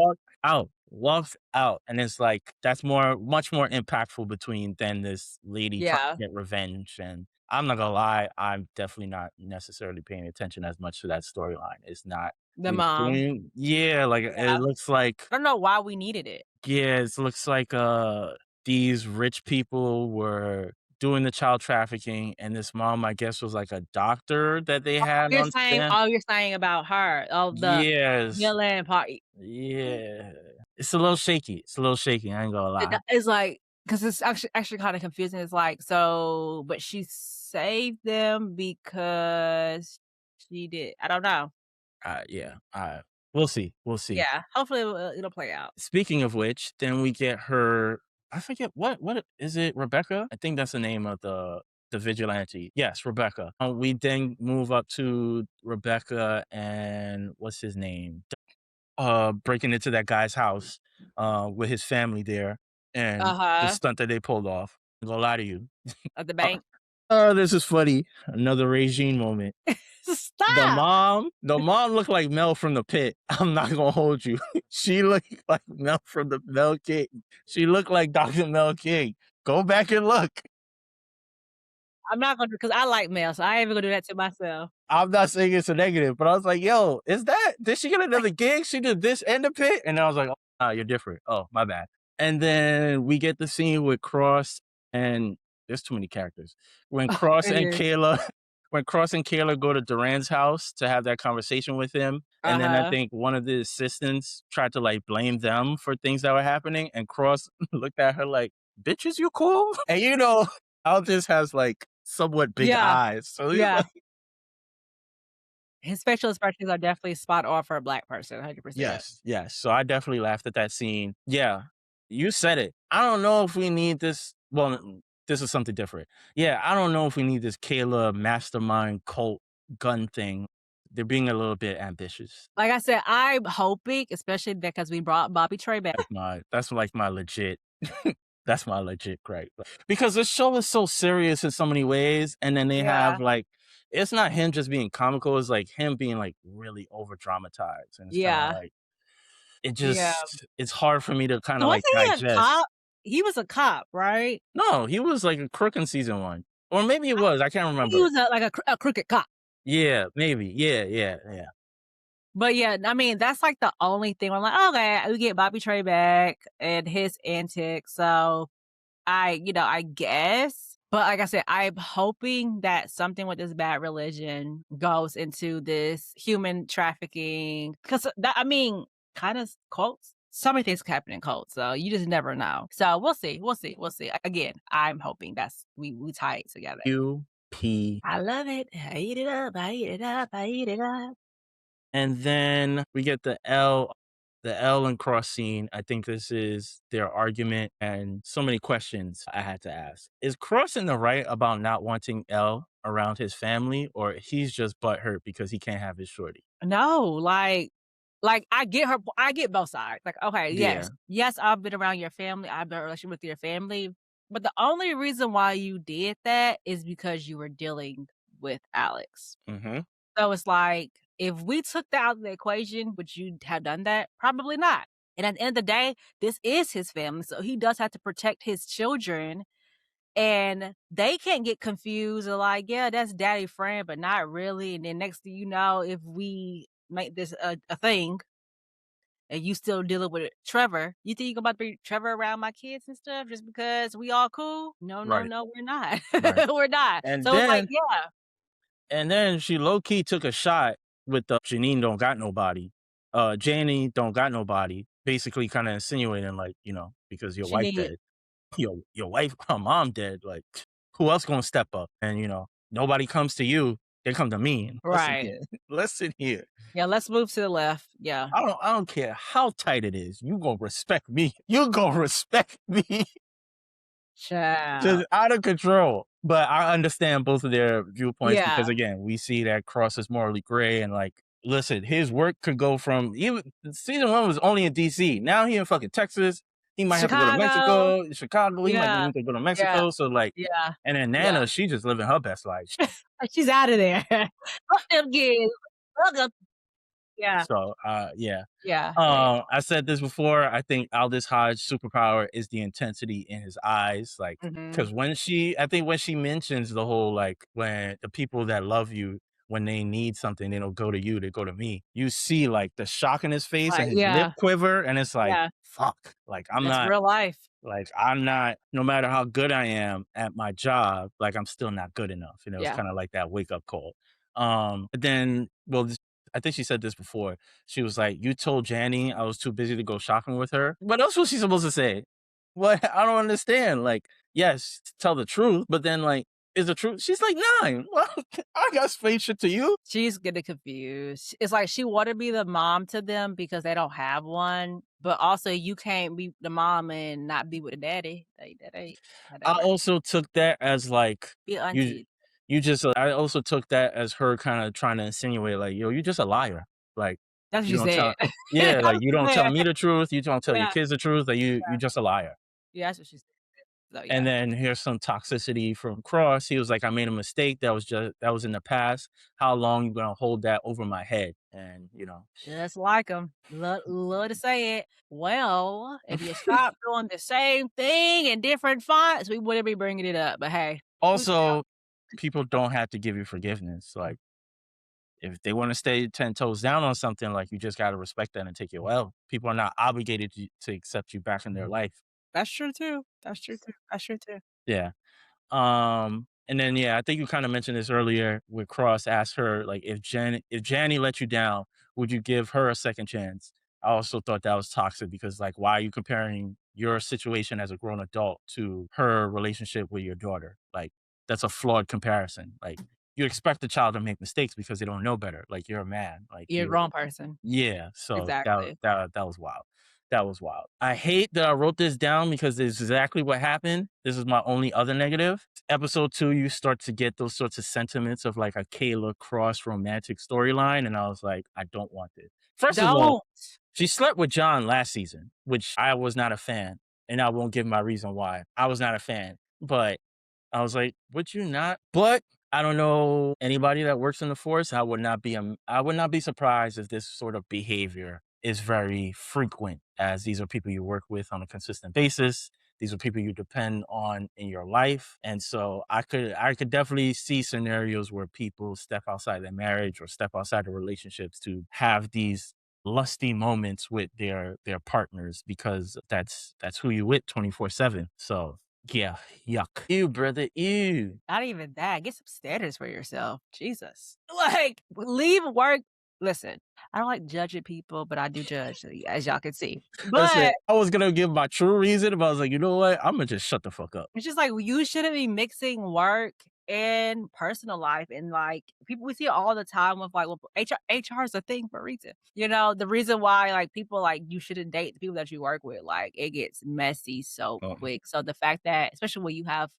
S1: walks out, and it's like, that's much more impactful between than this lady trying
S2: Yeah.
S1: to get revenge, and I'm not gonna lie, I'm definitely not necessarily paying attention as much to that storyline. It's not
S2: The
S1: the
S2: mom.
S1: extreme yeah, like, it
S2: Yeah.
S1: looks like
S2: I don't know why we needed it.
S1: yeah, it looks like, these rich people were doing the child trafficking, and this mom, I guess, was like a doctor that they had on staff.
S2: All you're saying about her, of the
S1: Yes.
S2: villain part,
S1: Yeah. It's a little shaky. It's a little shaky, I ain't gonna lie.
S2: it's like, because it's actually kinda confusing. It's like, so but she saved them because she did I don't know.
S1: Yeah, we'll see, we'll see.
S2: Yeah. Hopefully, it'll play out.
S1: Speaking of which, then we get her I forget what is it Rebecca? I think that's the name of the vigilante. Yes, Rebecca. We then move up to Rebecca and what's his name? Breaking into that guy's house, with his family there, and the
S2: Uh-huh.
S1: stunt that they pulled off. I'm gonna lie to you.
S2: At the
S1: Uh,
S2: bank.
S1: oh, this is funny. Another Régine moment.
S2: Stop!
S1: The mom looked like Mel from the pit. I'm not gonna hold you. She looked like Mel from the Mel King. She looked like Dr. Mel King. Go back and look.
S2: I'm not gonna, because I like male, so I ain't even gonna do that to myself.
S1: I'm not saying it's a negative, but I was like, "Yo, did she get another gig? She did this and the pit?" And I was like, "Oh, nah, you're different. Oh, my bad." And then we get the scene with Cross and there's too many characters. When Cross
S2: It
S1: and
S2: is.
S1: Kayla when Cross and Kayla go to Duran's house to have that conversation with him, and then I
S2: Uh-huh.
S1: think one of the assistants tried to, like, blame them for things that were happening, and Cross looked at her like, "Bitches, you cool?" And, Aldous has, like, somewhat big
S2: Yeah.
S1: eyes, so he's
S2: Yeah.
S1: like
S2: His facial expressions are definitely spot on for a black person, 100%.
S1: yes, yes. So I definitely laughed at that scene. Yeah, you said it. I don't know if we need this. Well, this is something different. Yeah, I don't know if we need this Kayla mastermind cult gun thing. They're being a little bit ambitious.
S2: Like I said, I'm hoping, especially because we brought Bobby Trey back.
S1: That's like my legit. That's my legit gripe because this show is so serious in so many ways, and then they
S2: Yeah.
S1: have like it's not him just being comical; it's like him being like really over dramatized, and it's kind of
S2: Yeah.
S1: like it
S2: Yeah.
S1: just it's hard for me to kinda, like,
S2: Wasn't he a
S1: digest.
S2: cop? He was a cop, right?
S1: No, he was, like, a crook in season 1. Or maybe it was, I can't
S2: I think he
S1: remember.
S2: was a crooked cop.
S1: Yeah, maybe. Yeah, yeah, yeah.
S2: But yeah, I mean, that's like the only thing where I'm like, okay, we get Bobby Trey back and his antics. So I guess. But like I said, I'm hoping that something with this bad religion goes into this human trafficking. Because that, I mean, kind of cults. So many things can happen in cults. So you just never know. So we'll see. We'll see. We'll see. Again, I'm hoping that's we tie it together.
S1: UP.
S2: I love it. I eat it up. I eat it up. I eat it up.
S1: And then we get the Elle and Cross scene. I think this is their argument and so many questions I had to ask. Is Cross in the right about not wanting Elle around his family, or he's just butthurt because he can't have his shorty?
S2: No, like, I get both sides. Like, okay,
S1: Yeah.
S2: yes, I've been around your family, I've been in a relationship with your family, but the only reason why you did that is because you were dealing with Alex.
S1: Mhm.
S2: So it's like, if we took that out of the equation, would you have done that? Probably not. And at the end of the day, this is his family, so he does have to protect his children, and they can't get confused or like, "Yeah, that's daddy friend, but not really," and then next thing you know, if we make this a thing and you still dealing with Trevor, you think you about to bring Trevor around my kids and stuff just because we all cool? No, no,
S1: Right,
S2: no, we're not.
S1: right.
S2: We're not.
S1: And
S2: So it's like,
S1: then
S2: yeah,
S1: and then she low key took a shot with the Janine don't got nobody. Janie don't got nobody, basically kinda insinuating like, because your
S2: she
S1: wife
S2: need
S1: dead. Your wife, her mom dead, like, who else gonna step up? And, nobody comes to you, they come to me. And listen
S2: right.
S1: here, listen here.
S2: Yeah, let's move to the left. Yeah.
S1: I don't care how tight it is. You gonna respect me. You gonna respect me.
S2: Child.
S1: Just out of control. But I understand both of their viewpoints because
S2: Yeah.
S1: again, we see that Cross is morally gray and like, listen, his work could go from even season one was only in DC. Now he in fucking Texas. He might have to go to
S2: Chicago.
S1: Mexico, Chicago. He might
S2: Yeah.
S1: need to go to
S2: Yeah.
S1: Mexico. So like,
S2: Yeah.
S1: and then
S2: Yeah.
S1: Nana, she just living her best life.
S2: She's out of there. Fuck them kids. Fuck 'em. Yeah.
S1: So yeah.
S2: Yeah. Yeah, yeah.
S1: I said this before. I think Aldous Hodge's superpower is the intensity in his eyes. Like, because
S2: Mhm.
S1: I think when she mentions the whole like when the people that love you, when they need something, they don't go to you, they go to me. You see like the shock in his face
S2: Like,
S1: and his lip
S2: yeah.
S1: quiver, and it's like,
S2: Yeah.
S1: fuck.
S2: That's real life.
S1: I'm not, no matter how good I am at my job, like I'm still not good enough. It's
S2: Yeah.
S1: kind of like that wake up call. But then, well, I think she said this before. She was like, "You told Janny I was too busy to go shopping with her." What else was she supposed to say? What? I don't understand. Like, yes, tell the truth, but then like, is the truth? She's like 9. Well, I got explain shit to you.
S2: She's getting confused. It's like she wanna be the mom to them because they don't have one, but also you can't be the mom and not be with the daddy. Like, that
S1: I
S2: ain't right.
S1: also took that as like
S2: Be an
S1: you.
S2: auntie.
S1: I also took that as her kind of trying to insinuate, like, yo, you just a liar. Like,
S2: That's what
S1: you
S2: she
S1: don't
S2: said.
S1: tell, yeah,
S2: That's
S1: like
S2: what
S1: you
S2: she
S1: don't tell
S2: said.
S1: me the truth. You don't tell your
S2: Yeah.
S1: kids the truth. That you just a liar.
S2: Yeah, that's what she said. So,
S1: And
S2: yeah.
S1: then here's some toxicity from Cross. He was like, I made a mistake. That was in the past. How long you gonna hold that over my head? And
S2: Just like 'em. Love to say it. Well, if you stop doing the same thing in different fonts, we wouldn't be bringing it up, but hey, who's
S1: also people don't have to give you forgiveness. Like if they want to stay 10 toes down on something, like you just gotta respect that and take your L. People are not obligated to accept you back in their life.
S2: That's true too. That's true too. That's true too.
S1: Yeah. And then yeah, I think you kind of mentioned this earlier with Cross asked her like if Janny let you down, would you give her a second chance? I also thought that was toxic because like why are you comparing your situation as a grown adult to her relationship with your daughter? Like that's a flawed comparison. Like you expect the child to make mistakes because they don't know better. Like you're a man. Like
S2: You're a
S1: you
S2: grown person.
S1: yeah, so
S2: Exactly.
S1: that was wild. That was wild. I hate that I wrote this down because it's exactly what happened. This is my only other negative. Episode 2, you start to get those sorts of sentiments of like a Kayla Cross romantic storyline, and I was like, I don't want this. First of all,
S2: Don't.
S1: she slept with John last season, which I was not a fan, and I won't give my reason why. I was not a fan, but I was like, "Would you not?" But I don't know anybody that works in the force. I would not be surprised if this sort of behavior is very frequent, as these are people you work with on a consistent basis. These are people you depend on in your life, and so I could definitely see scenarios where people step outside their marriage or step outside of relationships to have these lusty moments with their partners because that's who you with 24/7. So yeah, yuck. Ew, brother, ew.
S2: Not even that. Get some standards for yourself. Jesus. Like, leave work. Listen, I don't like judging people, but I do judge, as y'all can see.
S1: Listen,
S2: But
S1: I was gonna give my true reason, but I was like, you know what? I'm gonna just shut the fuck up.
S2: it's just like you shouldn't be mixing work and personal life. And like people, we see it all the time with like, well, HR is a thing for a reason. The reason why like people like you shouldn't date the people that you work with, like it gets messy so
S1: Oh,
S2: quick. So the fact that, especially when you have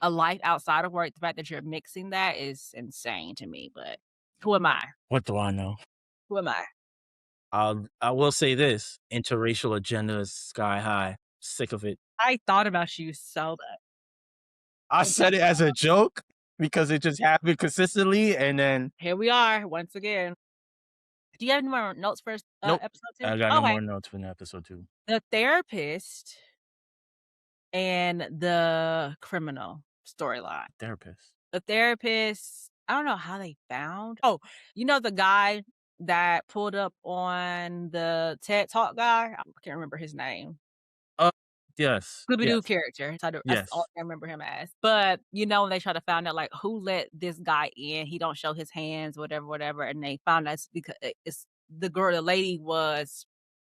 S2: a life outside of work, the fact that you're mixing that is insane to me. But who am I?
S1: what do I know?
S2: Who am I?
S1: I will say this: interracial agenda is sky high. Sick of it.
S2: I thought about you so much.
S1: I
S2: I'm so
S1: said it as a joke. because it just happened consistently, and then
S2: Here we are once again. Do you have any more notes for
S1: nope,
S2: episode 2?
S1: I got no
S2: Okay.
S1: more notes for the episode 2.
S2: The therapist and the criminal storyline.
S1: Therapist.
S2: The therapist, I don't know how they found you know the guy that pulled up on the TED Talk guy? I can't remember his name.
S1: Oh, yes,
S2: Scooby-Doo
S1: yes,
S2: character. That's all
S1: yes.
S2: I remember him as. But, you know, when they try to find out, like, who let this guy in, he don't show his hands, whatever, whatever, and they found out it's the lady was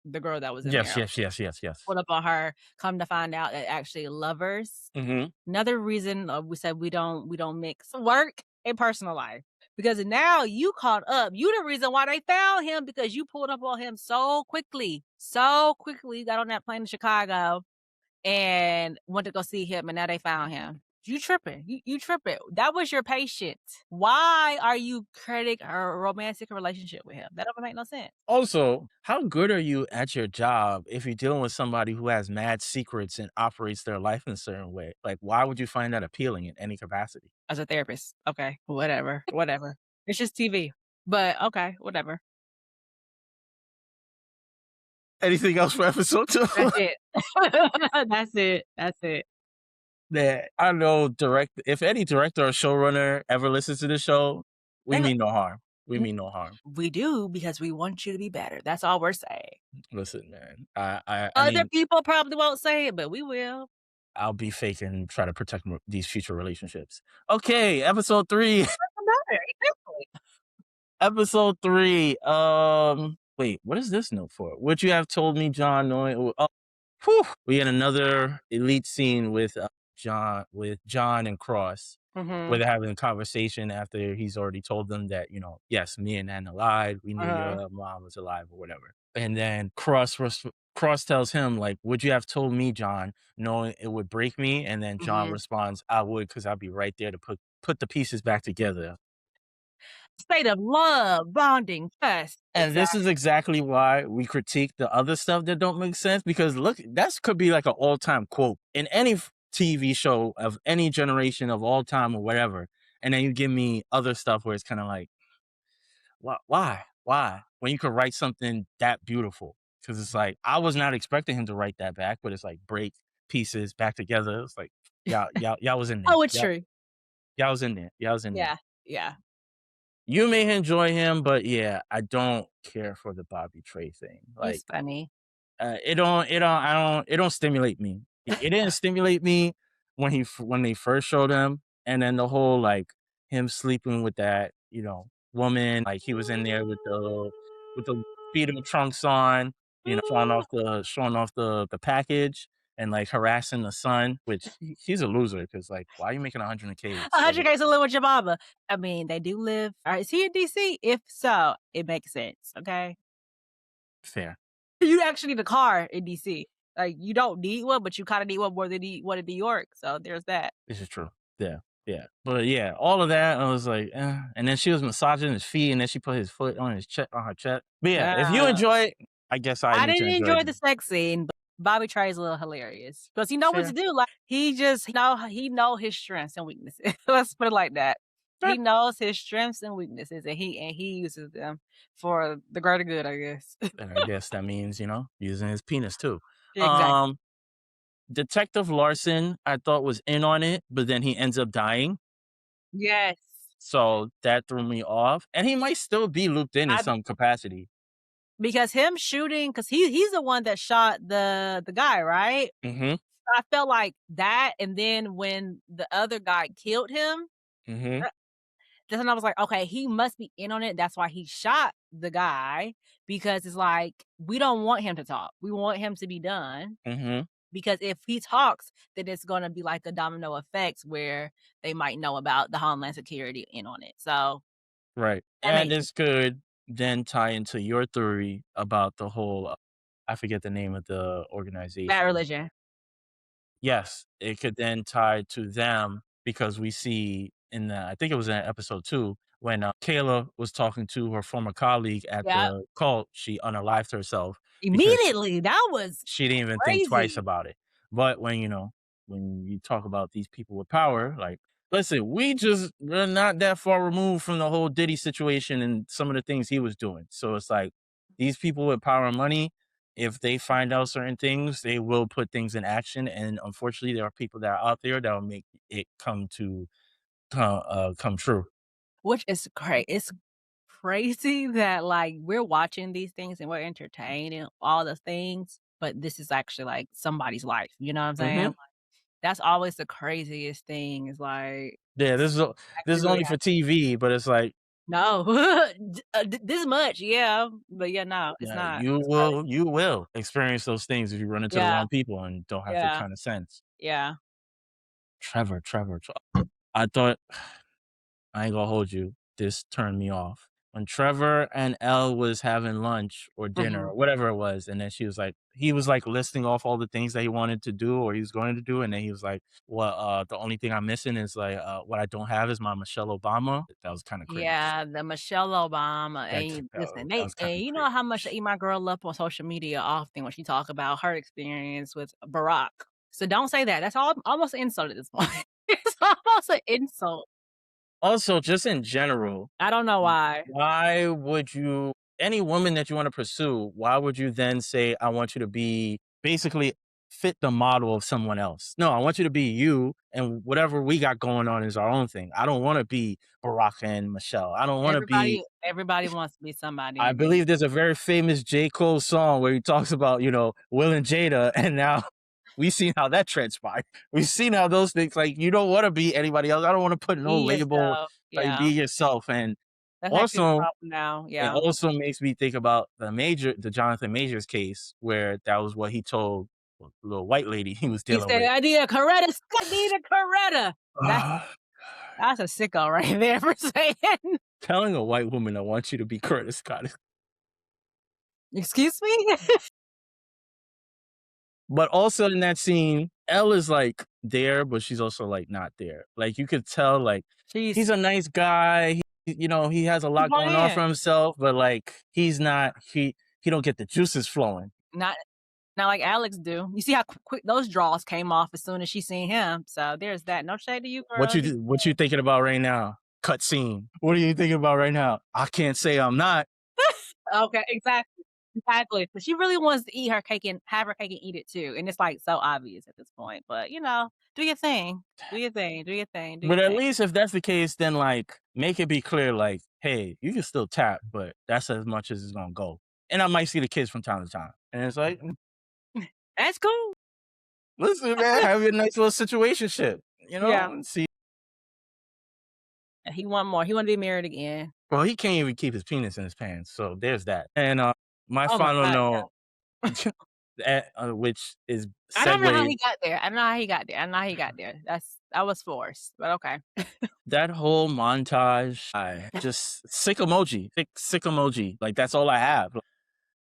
S2: the girl that was in
S1: Yes,
S2: there.
S1: yes, yes, yes, yes.
S2: Pulled up on her, come to find out that actually lovers.
S1: Mhm.
S2: Another reason, we said we don't mix work and personal life, because now you caught up. You the reason why they found him because you pulled up on him so quickly. So quickly, you got on that plane to Chicago and went to go see him, and now they found him. You tripping. You tripping. That was your patient. Why are you creating a romantic relationship with him? That don't make no sense.
S1: Also, how good are you at your job if you're dealing with somebody who has mad secrets and operates their life in a certain way? Like, why would you find that appealing in any capacity?
S2: As a therapist. Okay, whatever, whatever. It's just TV. But okay, whatever.
S1: Anything else for episode 2?
S2: That's it. That's it. That's it.
S1: That I know if any director or showrunner ever listens to the show, we
S2: They
S1: mean no harm. We
S2: n
S1: mean no harm.
S2: we do because we want you to be better. That's all we're saying.
S1: Listen, man, I
S2: Other
S1: mean,
S2: people probably won't say it, but we will.
S1: I'll be fake and try to protect these future relationships. Okay, episode 3.
S2: Doesn't matter. Exactly.
S1: Episode 3. Wait, what is this note for? Would you have told me, John? Knowing, oh, whew, we had another elite scene with John and Cross, where
S2: Mhm.
S1: they're having a conversation after he's already told them that, yes, me and Anna lied. We knew
S2: Uh-huh.
S1: your mom was alive or whatever. And then Cross tells him, like, would you have told me, John, knowing it would break me? And then John
S2: Mhm.
S1: responds, I would, because I'd be right there to put the pieces back together.
S2: State of love, bonding, trust.
S1: And this is
S2: Exactly.
S1: exactly why we critique the other stuff that don't make sense, because look, that could be like an all-time quote in any TV show of any generation of all time or whatever. And then you give me other stuff where it's kind of like, why? When you could write something that beautiful? Because it's like I was not expecting him to write that back, but it's like break pieces back together. It's like y'all was in there.
S2: Oh, it's true.
S1: Y'all was in there. Y'all was in there.
S2: Yeah. Yeah.
S1: You may enjoy him, but yeah, I don't care for the Bobby Trey thing. Like,
S2: He's funny.
S1: it don't stimulate me. It didn't stimulate me when they first showed him, and then the whole, like, him sleeping with that, woman, like, he was in there with the speedo trunks on, showing off the package and, like, harassing the son, which he's a loser because, like, why are you making 100K
S2: 100
S1: scheduled?
S2: Days to Live with Your Mama. I mean, they do live is he in DC? If so, it makes sense, okay?
S1: Fair.
S2: You actually need a car in DC. Like, you don't need one, but you kinda need one more than you need one in New York, so there's that.
S1: This is true. Yeah, yeah. But yeah, all of that, I was like, and then she was massaging his feet, and then she put his foot on his chest, on her chest. But yeah, if you
S2: Uh,
S1: enjoy it, I guess I
S2: I
S1: need to
S2: didn't
S1: enjoy it.
S2: enjoy the sex scene, but Bobby Trey's a little hilarious because he know what to
S1: Fair.
S2: do, like, he know his strengths and weaknesses. Let's put it like that.
S1: Fair.
S2: He knows his strengths and weaknesses, and he uses them for the greater good, I guess.
S1: And I guess that means, using his penis too.
S2: Exactly.
S1: Um, Detective Larson, I thought was in on it, but then he ends up dying.
S2: Yes.
S1: So that threw me off. And he might still be looped in
S2: I
S1: some capacity.
S2: Because him shooting, because he's the one that shot the guy, right?
S1: Mm-hmm.
S2: I felt like that, and then when the other guy killed him,
S1: Mm-hmm.
S2: uh, that's when I was like, "Okay, he must be in on it, that's why he shot the guy," because it's like, we don't want him to talk. We want him to be done,
S1: Mm-hmm.
S2: because if he talks, then it's gonna be like a domino effect where they might know about the Homeland Security in on it, so
S1: Right.
S2: that
S1: And
S2: makes
S1: this could then tie into your theory about the whole I forget the name of the
S2: bad
S1: organization.
S2: religion.
S1: Yes, it could then tie to them because we see I think it was in episode 2 when Kayla was talking to her former colleague at
S2: Yep.
S1: the cult, she unalived herself because
S2: Immediately, that was
S1: she didn't even think twice
S2: crazy.
S1: about it. But when you talk about these people with power, like Listen, we're not that far removed from the whole Diddy situation and some of the things he was doing. So it's like these people with power and money, if they find out certain things, they will put things in action. And unfortunately, there are people that are out there that will make it come true.
S2: Which is great. It's crazy that, like, we're watching these things and we're entertained and all the things, but this is actually, like, somebody's life, you know what I'm saying?
S1: Hmm.
S2: Like, that's always the craziest thing is, like,
S1: Yeah,
S2: it's
S1: this
S2: actually
S1: is
S2: really
S1: only for TV, but it's like
S2: no. This much, yeah, but yeah, no, it's
S1: yeah,
S2: not. It's
S1: you will experience those things if you run into the
S2: yeah,
S1: wrong people and don't have the
S2: yeah,
S1: kind of sense.
S2: yeah.
S1: I thought I ain't gonna hold you. This turned me off. When Trevor and Elle was having lunch or dinner
S2: Mhm.
S1: or whatever it was, and then he was like listing off all the things that he wanted to do or he was going to do, and then he was like, "Well, the only thing I'm missing is like what I don't have is my Michelle Obama." That was kind of cringe.
S2: Yeah, the Michelle Obama, and listen,
S1: That
S2: they
S1: was kind
S2: and
S1: of
S2: you know how much they
S1: cringe.
S2: eat my girl up on social media often when she talk about her experience with Barack. So don't say that. That's almost an insult at this point. It's almost an insult.
S1: Also, just in general,
S2: I don't know why.
S1: why would you any woman that you wanna pursue, why would you then say, "I want you to be" basically fit the model of someone else? No, I want you to be you, and whatever we got going on is our own thing. I don't wanna be Barack and Michelle. I don't wanna be
S2: Everybody wants to be somebody
S1: I
S2: and be
S1: believe there's a very famous J. Cole song where he talks about, Will and Jada, and now we've seen how that transpired. We've seen how those things like, you don't wanna be anybody else. I don't wanna put no
S2: be
S1: label,
S2: yourself.
S1: like, be
S2: Yeah.
S1: yourself, and
S2: That's actually the
S1: also
S2: problem now.
S1: it
S2: Yeah.
S1: also makes me think about the Jonathan Majors case where that was what he told the little white lady he was
S2: He
S1: dealing
S2: said,
S1: with.
S2: "I need a Coretta Scott, need a Coretta." That's a sicko right there for saying,
S1: Telling a white woman, "I want you to be Curtis Scott."
S2: "Excuse me?"
S1: But also in that scene, Elle is, like, there, but she's also, like, not there. Like, you could tell, like, he's
S2: She's
S1: a nice guy, he has a lot going on
S2: playing.
S1: for himself, but, like, he don't get the juices flowing.
S2: Not not like Alex do. You see how quick those draws came off as soon as she seen him, so there's that. No shade to you, girl. You
S1: What you thinking about right now? Cut scene. What are you thinking about right now? I can't say I'm not.
S2: okay, exactly, exactly. But she really wants to eat her cake and have her cake and eat it too, and it's, like, so obvious at this point, but, do your thing. Do your thing, do your thing, do your
S1: But at
S2: thing.
S1: least if that's the case, then, like, make it be clear, like, "Hey, you can still tap, but that's as much as it's gonna go." And I might see the kids from time to time. And it's like,
S2: That's cool.
S1: "Listen, man, have your nice little situationship,"
S2: Yeah.
S1: And see
S2: And he want more. He wanna be married again.
S1: well, he can't even keep his penis in his pants, so there's that. And, my
S2: Oh my
S1: final
S2: god, yeah.
S1: note, which is
S2: I don't know how
S1: segue
S2: he got there. I don't know how he got there. I don't know how he got there. That was forced, but okay.
S1: that whole montage, I just sick emoji, sick emoji, like, that's all I have.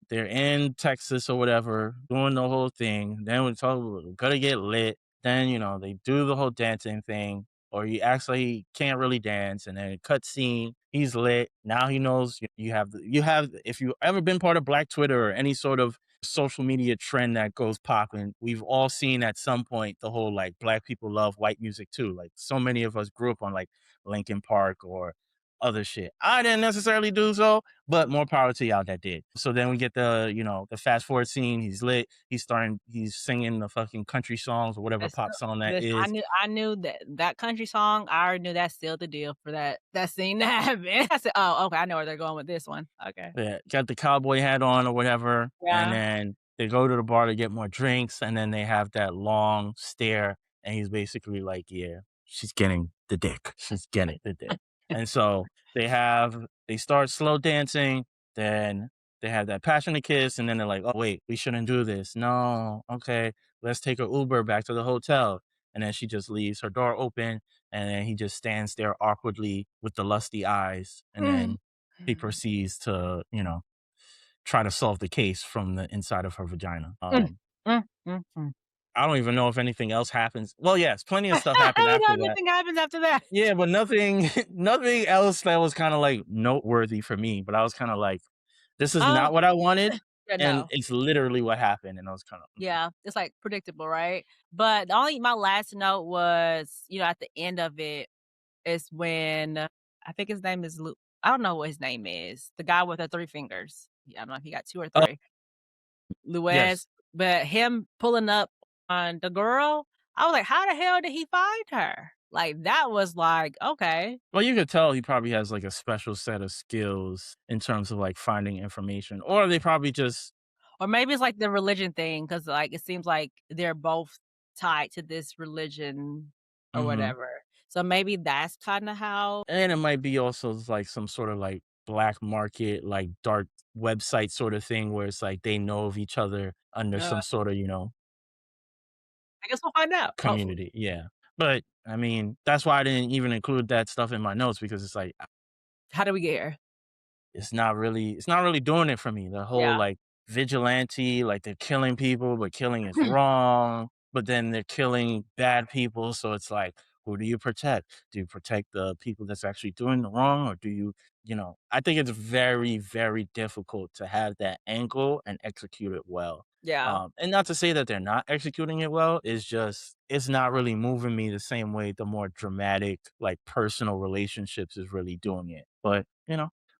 S1: They're in Texas or whatever, doing the whole thing. Then we talk, we're gonna get lit. Then, they do the whole dancing thing, or he acts like he can't really dance, and then cut scene, he's lit. Now he knows if you've ever been part of Black Twitter or any sort of social media trend that goes popping, we've all seen at some point the whole like Black people love white music too. Like so many of us grew up on like Linkin Park or other shit. I didn't necessarily do so, but more power to y'all that did. So then we get the fast forward scene. He's lit. He's singing the fucking country songs or whatever
S2: That's
S1: pop song that
S2: listen,
S1: is.
S2: I knew that country song, I already knew that sealed the deal for that scene to happen. I said, "Oh, okay, I know where they're going with this one." Okay.
S1: Yeah, got the cowboy hat on or whatever. And
S2: Yeah.
S1: then they go to the bar to get more drinks. And then they have that long stare. And he's basically like, yeah, she's getting the dick. She's getting the dick. And so they start slow dancing. Then they have that passionate kiss. And then they're like, oh, wait, we shouldn't do this. No, okay, let's take an Uber back to the hotel. And then she just leaves her door open. And then he just stands there awkwardly with the lusty eyes. And
S2: Mm.
S1: then he proceeds to, try to solve the case from the inside of her vagina.
S2: Mm, mm, mm.
S1: I don't even know if anything else happens. Well, yes, plenty of stuff
S2: I
S1: happened
S2: don't
S1: after
S2: know
S1: that.
S2: nothing happens after that.
S1: Yeah, but nothing, nothing else that was kind of like noteworthy for me. But I was kind of like, this is
S2: Oh,
S1: not what I wanted,
S2: yeah,
S1: and
S2: no.
S1: it's literally what happened. And I was kind of,
S2: Yeah, it's, like, predictable, right? But the only my last note was, at the end of it is when I think his name is Lu I don't know what his name is, the guy with the 3 fingers. Yeah, I don't know if he got 2 or
S1: Oh,
S2: 3. Luez,
S1: yes.
S2: but him pulling up on the girl, I was like, "How the hell did he find her?" Like, that was like, "Okay."
S1: Well, you could tell he probably has, like, a special set of skills in terms of, like, finding information, or they probably just
S2: Or maybe it's like the religion thing, because like, it seems like they're both tied to this religion or
S1: mhm.
S2: whatever. So maybe that's kinda how.
S1: And it might be also like some sort of like black market, like dark website sort of thing where it's like they know of each other under
S2: uh,
S1: some sort of,
S2: I guess we'll find out, hopefully.
S1: community. Yeah. But I mean, that's why I didn't even include that stuff in my notes because it's like
S2: How did we get here?
S1: it's not really doing it for me. The whole,
S2: Yeah.
S1: like, vigilante, like, they're killing people, but killing is wrong, but then they're killing bad people, so it's like, who do you protect? Do you protect the people that's actually doing the wrong, or do I think it's very, very difficult to have that angle and execute it well.
S2: Yeah.
S1: And not to say that they're not executing it well, it's just it's not really moving me the same way the more dramatic, like, personal relationships is really doing it, but,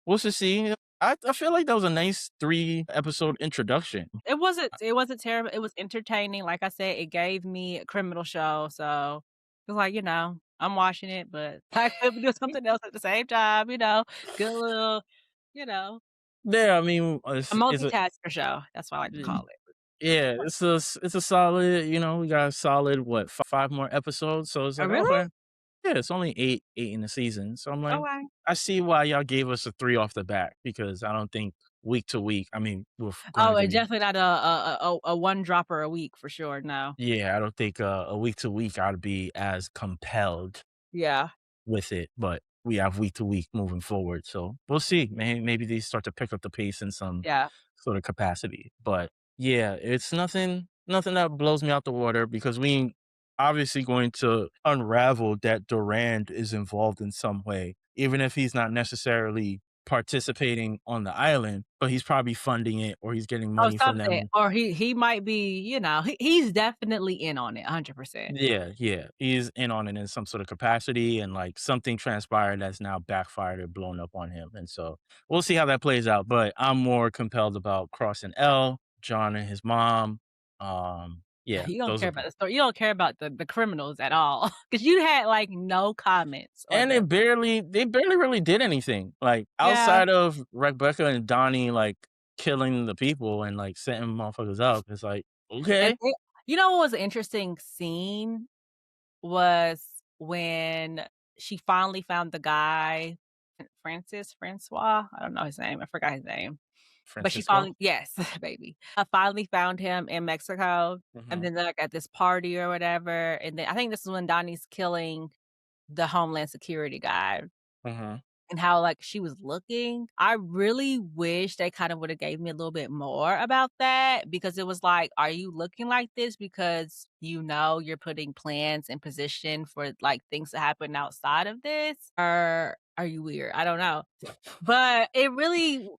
S1: we'll just see. I feel like that was a nice 3-episode introduction.
S2: It wasn't terrible, it was entertaining, like I said, it gave me a criminal show, so it's like, I'm watching it, but I could be doing something else at the same time, good little, you know,
S1: Yeah, I mean,
S2: a
S1: it's a
S2: multitasker show, that's what I like to
S1: y
S2: call it.
S1: yeah, it's a solid, we got a solid, what, 5 more episodes, so it's
S2: Oh,
S1: like,
S2: really?
S1: okay. Yeah, it's only 8 in the season, so I'm like,
S2: Okay.
S1: I see why y'all gave us a 3 off the bat because I don't think week to week I mean, we're going
S2: Oh,
S1: to
S2: and
S1: be
S2: definitely not a one dropper a week for sure, no.
S1: yeah, I don't think, a week to week I'd be as compelled
S2: Yeah,
S1: with it, but we have week to week moving forward. So we'll see. Maybe they start to pick up the pace in some
S2: yeah.
S1: sort of capacity. But yeah, it's nothing that blows me out the water because we obviously going to unravel that Durand is involved in some way, even if he's not necessarily participating on the island, but he's probably funding it or he's getting
S2: Oh,
S1: money from
S2: something,
S1: them.
S2: or he might be, he's definitely in on it 100%.
S1: Yeah, yeah. He's in on it in some sort of capacity and like something transpired that's now backfired or blown up on him. And so we'll see how that plays out. But I'm more compelled about Cross and L, John and his mom. Yeah,
S2: You don't
S1: those
S2: care
S1: are
S2: about the story, you don't care about the criminals at all, because you had, like, no comments on
S1: and
S2: them.
S1: they barely really did anything. Like
S2: Yeah,
S1: outside of Rebecca and Donnie like killing the people and like setting motherfuckers up, it's like,
S2: and
S1: okay.
S2: what was an interesting scene was when she finally found the guy, Francois? I don't know his name, I forgot his name. But she
S1: Francisco.
S2: finally, yes, baby. I finally found him in Mexico, and
S1: Hmm.
S2: then they're, like, at this party or whatever, and then I think this is when Donnie's killing the Homeland Security guy
S1: Hmm.
S2: and how, like, she was looking. I really wish they kind of woulda gave me a little bit more about that because it was like, "Are you looking like this because you're putting plans in position for, like, things to happen outside of this, or are you weird?" I don't know. But it really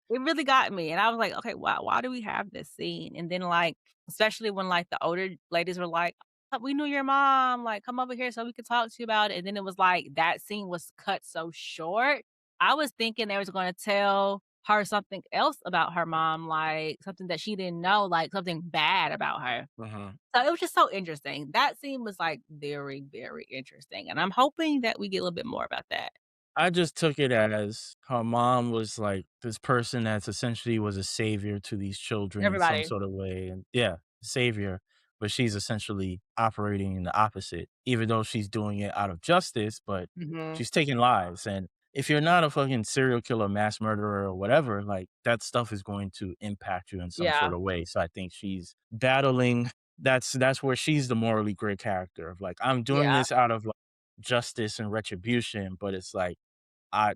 S2: got me, and I was like, "Okay, why do we have this scene?" And then, like, especially when, like, the older ladies were like, "We knew your mom, like, come over here so we could talk to you about it," and then it was like that scene was cut so short. I was thinking they was gonna tell her something else about her mom, like, something that she didn't know, like, something bad about her.
S1: Hmm.
S2: So it was just so interesting. That scene was, like, very, very interesting, and I'm hoping that we get a little bit more about that.
S1: I just took it as her mom was like this person that's essentially was a savior to these children in some
S2: Everybody.
S1: sort of way. And yeah, savior, but she's essentially operating in the opposite, even though she's doing it out of justice, but
S2: Mhm.
S1: she's taking lives. And if you're not a fucking serial killer, mass murderer, or whatever, like that stuff is going to impact you in some
S2: Yeah.
S1: sort of way. So I think she's battling. That's where she's the morally great character of like, I'm doing
S2: Yeah.
S1: this out of like justice and retribution, but it's like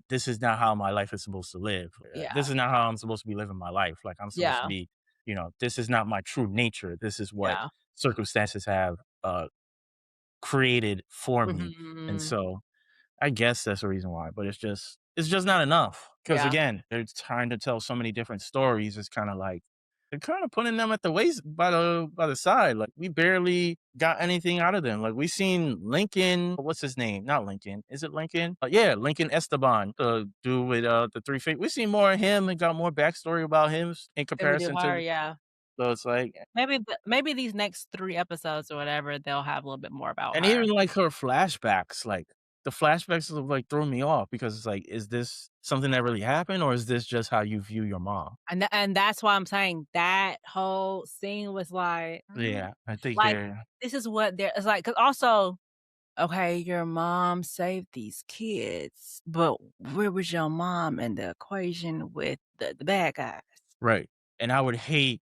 S1: this is not how my life is supposed to live. This
S2: Yeah.
S1: is not how I'm supposed to be living my life. Like I'm supposed to
S2: Yeah.
S1: be, this is not my true nature. This is what
S2: Yeah.
S1: circumstances have created for me. And
S2: Mhm.
S1: so I guess that's the reason why. But it's just not enough. Because
S2: Yeah.
S1: again, they're trying to tell so many different stories. It's kind of like they're kind of putting them at the waist by the side. Like we barely got anything out of them. Like we seen Lincoln, what's his name? Not Lincoln. Is it Lincoln? Yeah, Lincoln Esteban, the dude with the three feet. We seen more of him and got more backstory about him in
S2: Then we did
S1: comparison
S2: her,
S1: to.
S2: yeah.
S1: So it's like,
S2: Maybe these next 3 episodes or whatever, they'll have a little bit more about
S1: and
S2: her.
S1: even like her flashbacks, like the flashbacks have like thrown me off because it's like, is this something that really happened or is this just how you view your mom?
S2: And that's why I'm saying that whole scene was like,
S1: Yeah, I think
S2: like,
S1: they're
S2: this is what they're it's like 'cause also, okay, your mom saved these kids, but where was your mom in the equation with the bad guys?
S1: right. And I would hate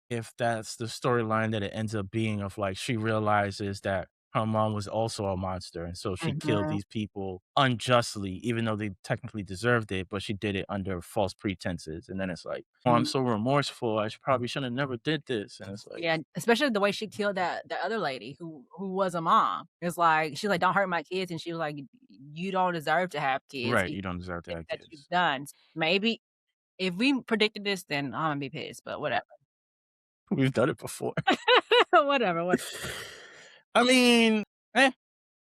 S1: if that's the storyline that it ends up being of like she realizes that her mom was also a monster and so she killed
S2: Mhm.
S1: these people unjustly even though they technically deserved it, but she did it under false pretenses. And then it's like, oh, I'm
S2: Mm.
S1: so remorseful. Probably shouldn't have never did this. And it's like,
S2: Yeah, especially the way she killed that other lady who was a mom. It's like she's like, "Don't hurt my kids," and she was like, "You don't deserve to have kids,
S1: right,
S2: even
S1: you don't deserve to have
S2: that you've
S1: kids.
S2: done." Maybe if we predicted this, then Imma be pissed, but whatever.
S1: We've done it before.
S2: Whatever, what
S1: I mean, eh,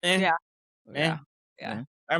S1: eh,
S2: Yeah,
S1: eh,
S2: yeah, yeah.
S1: eh. I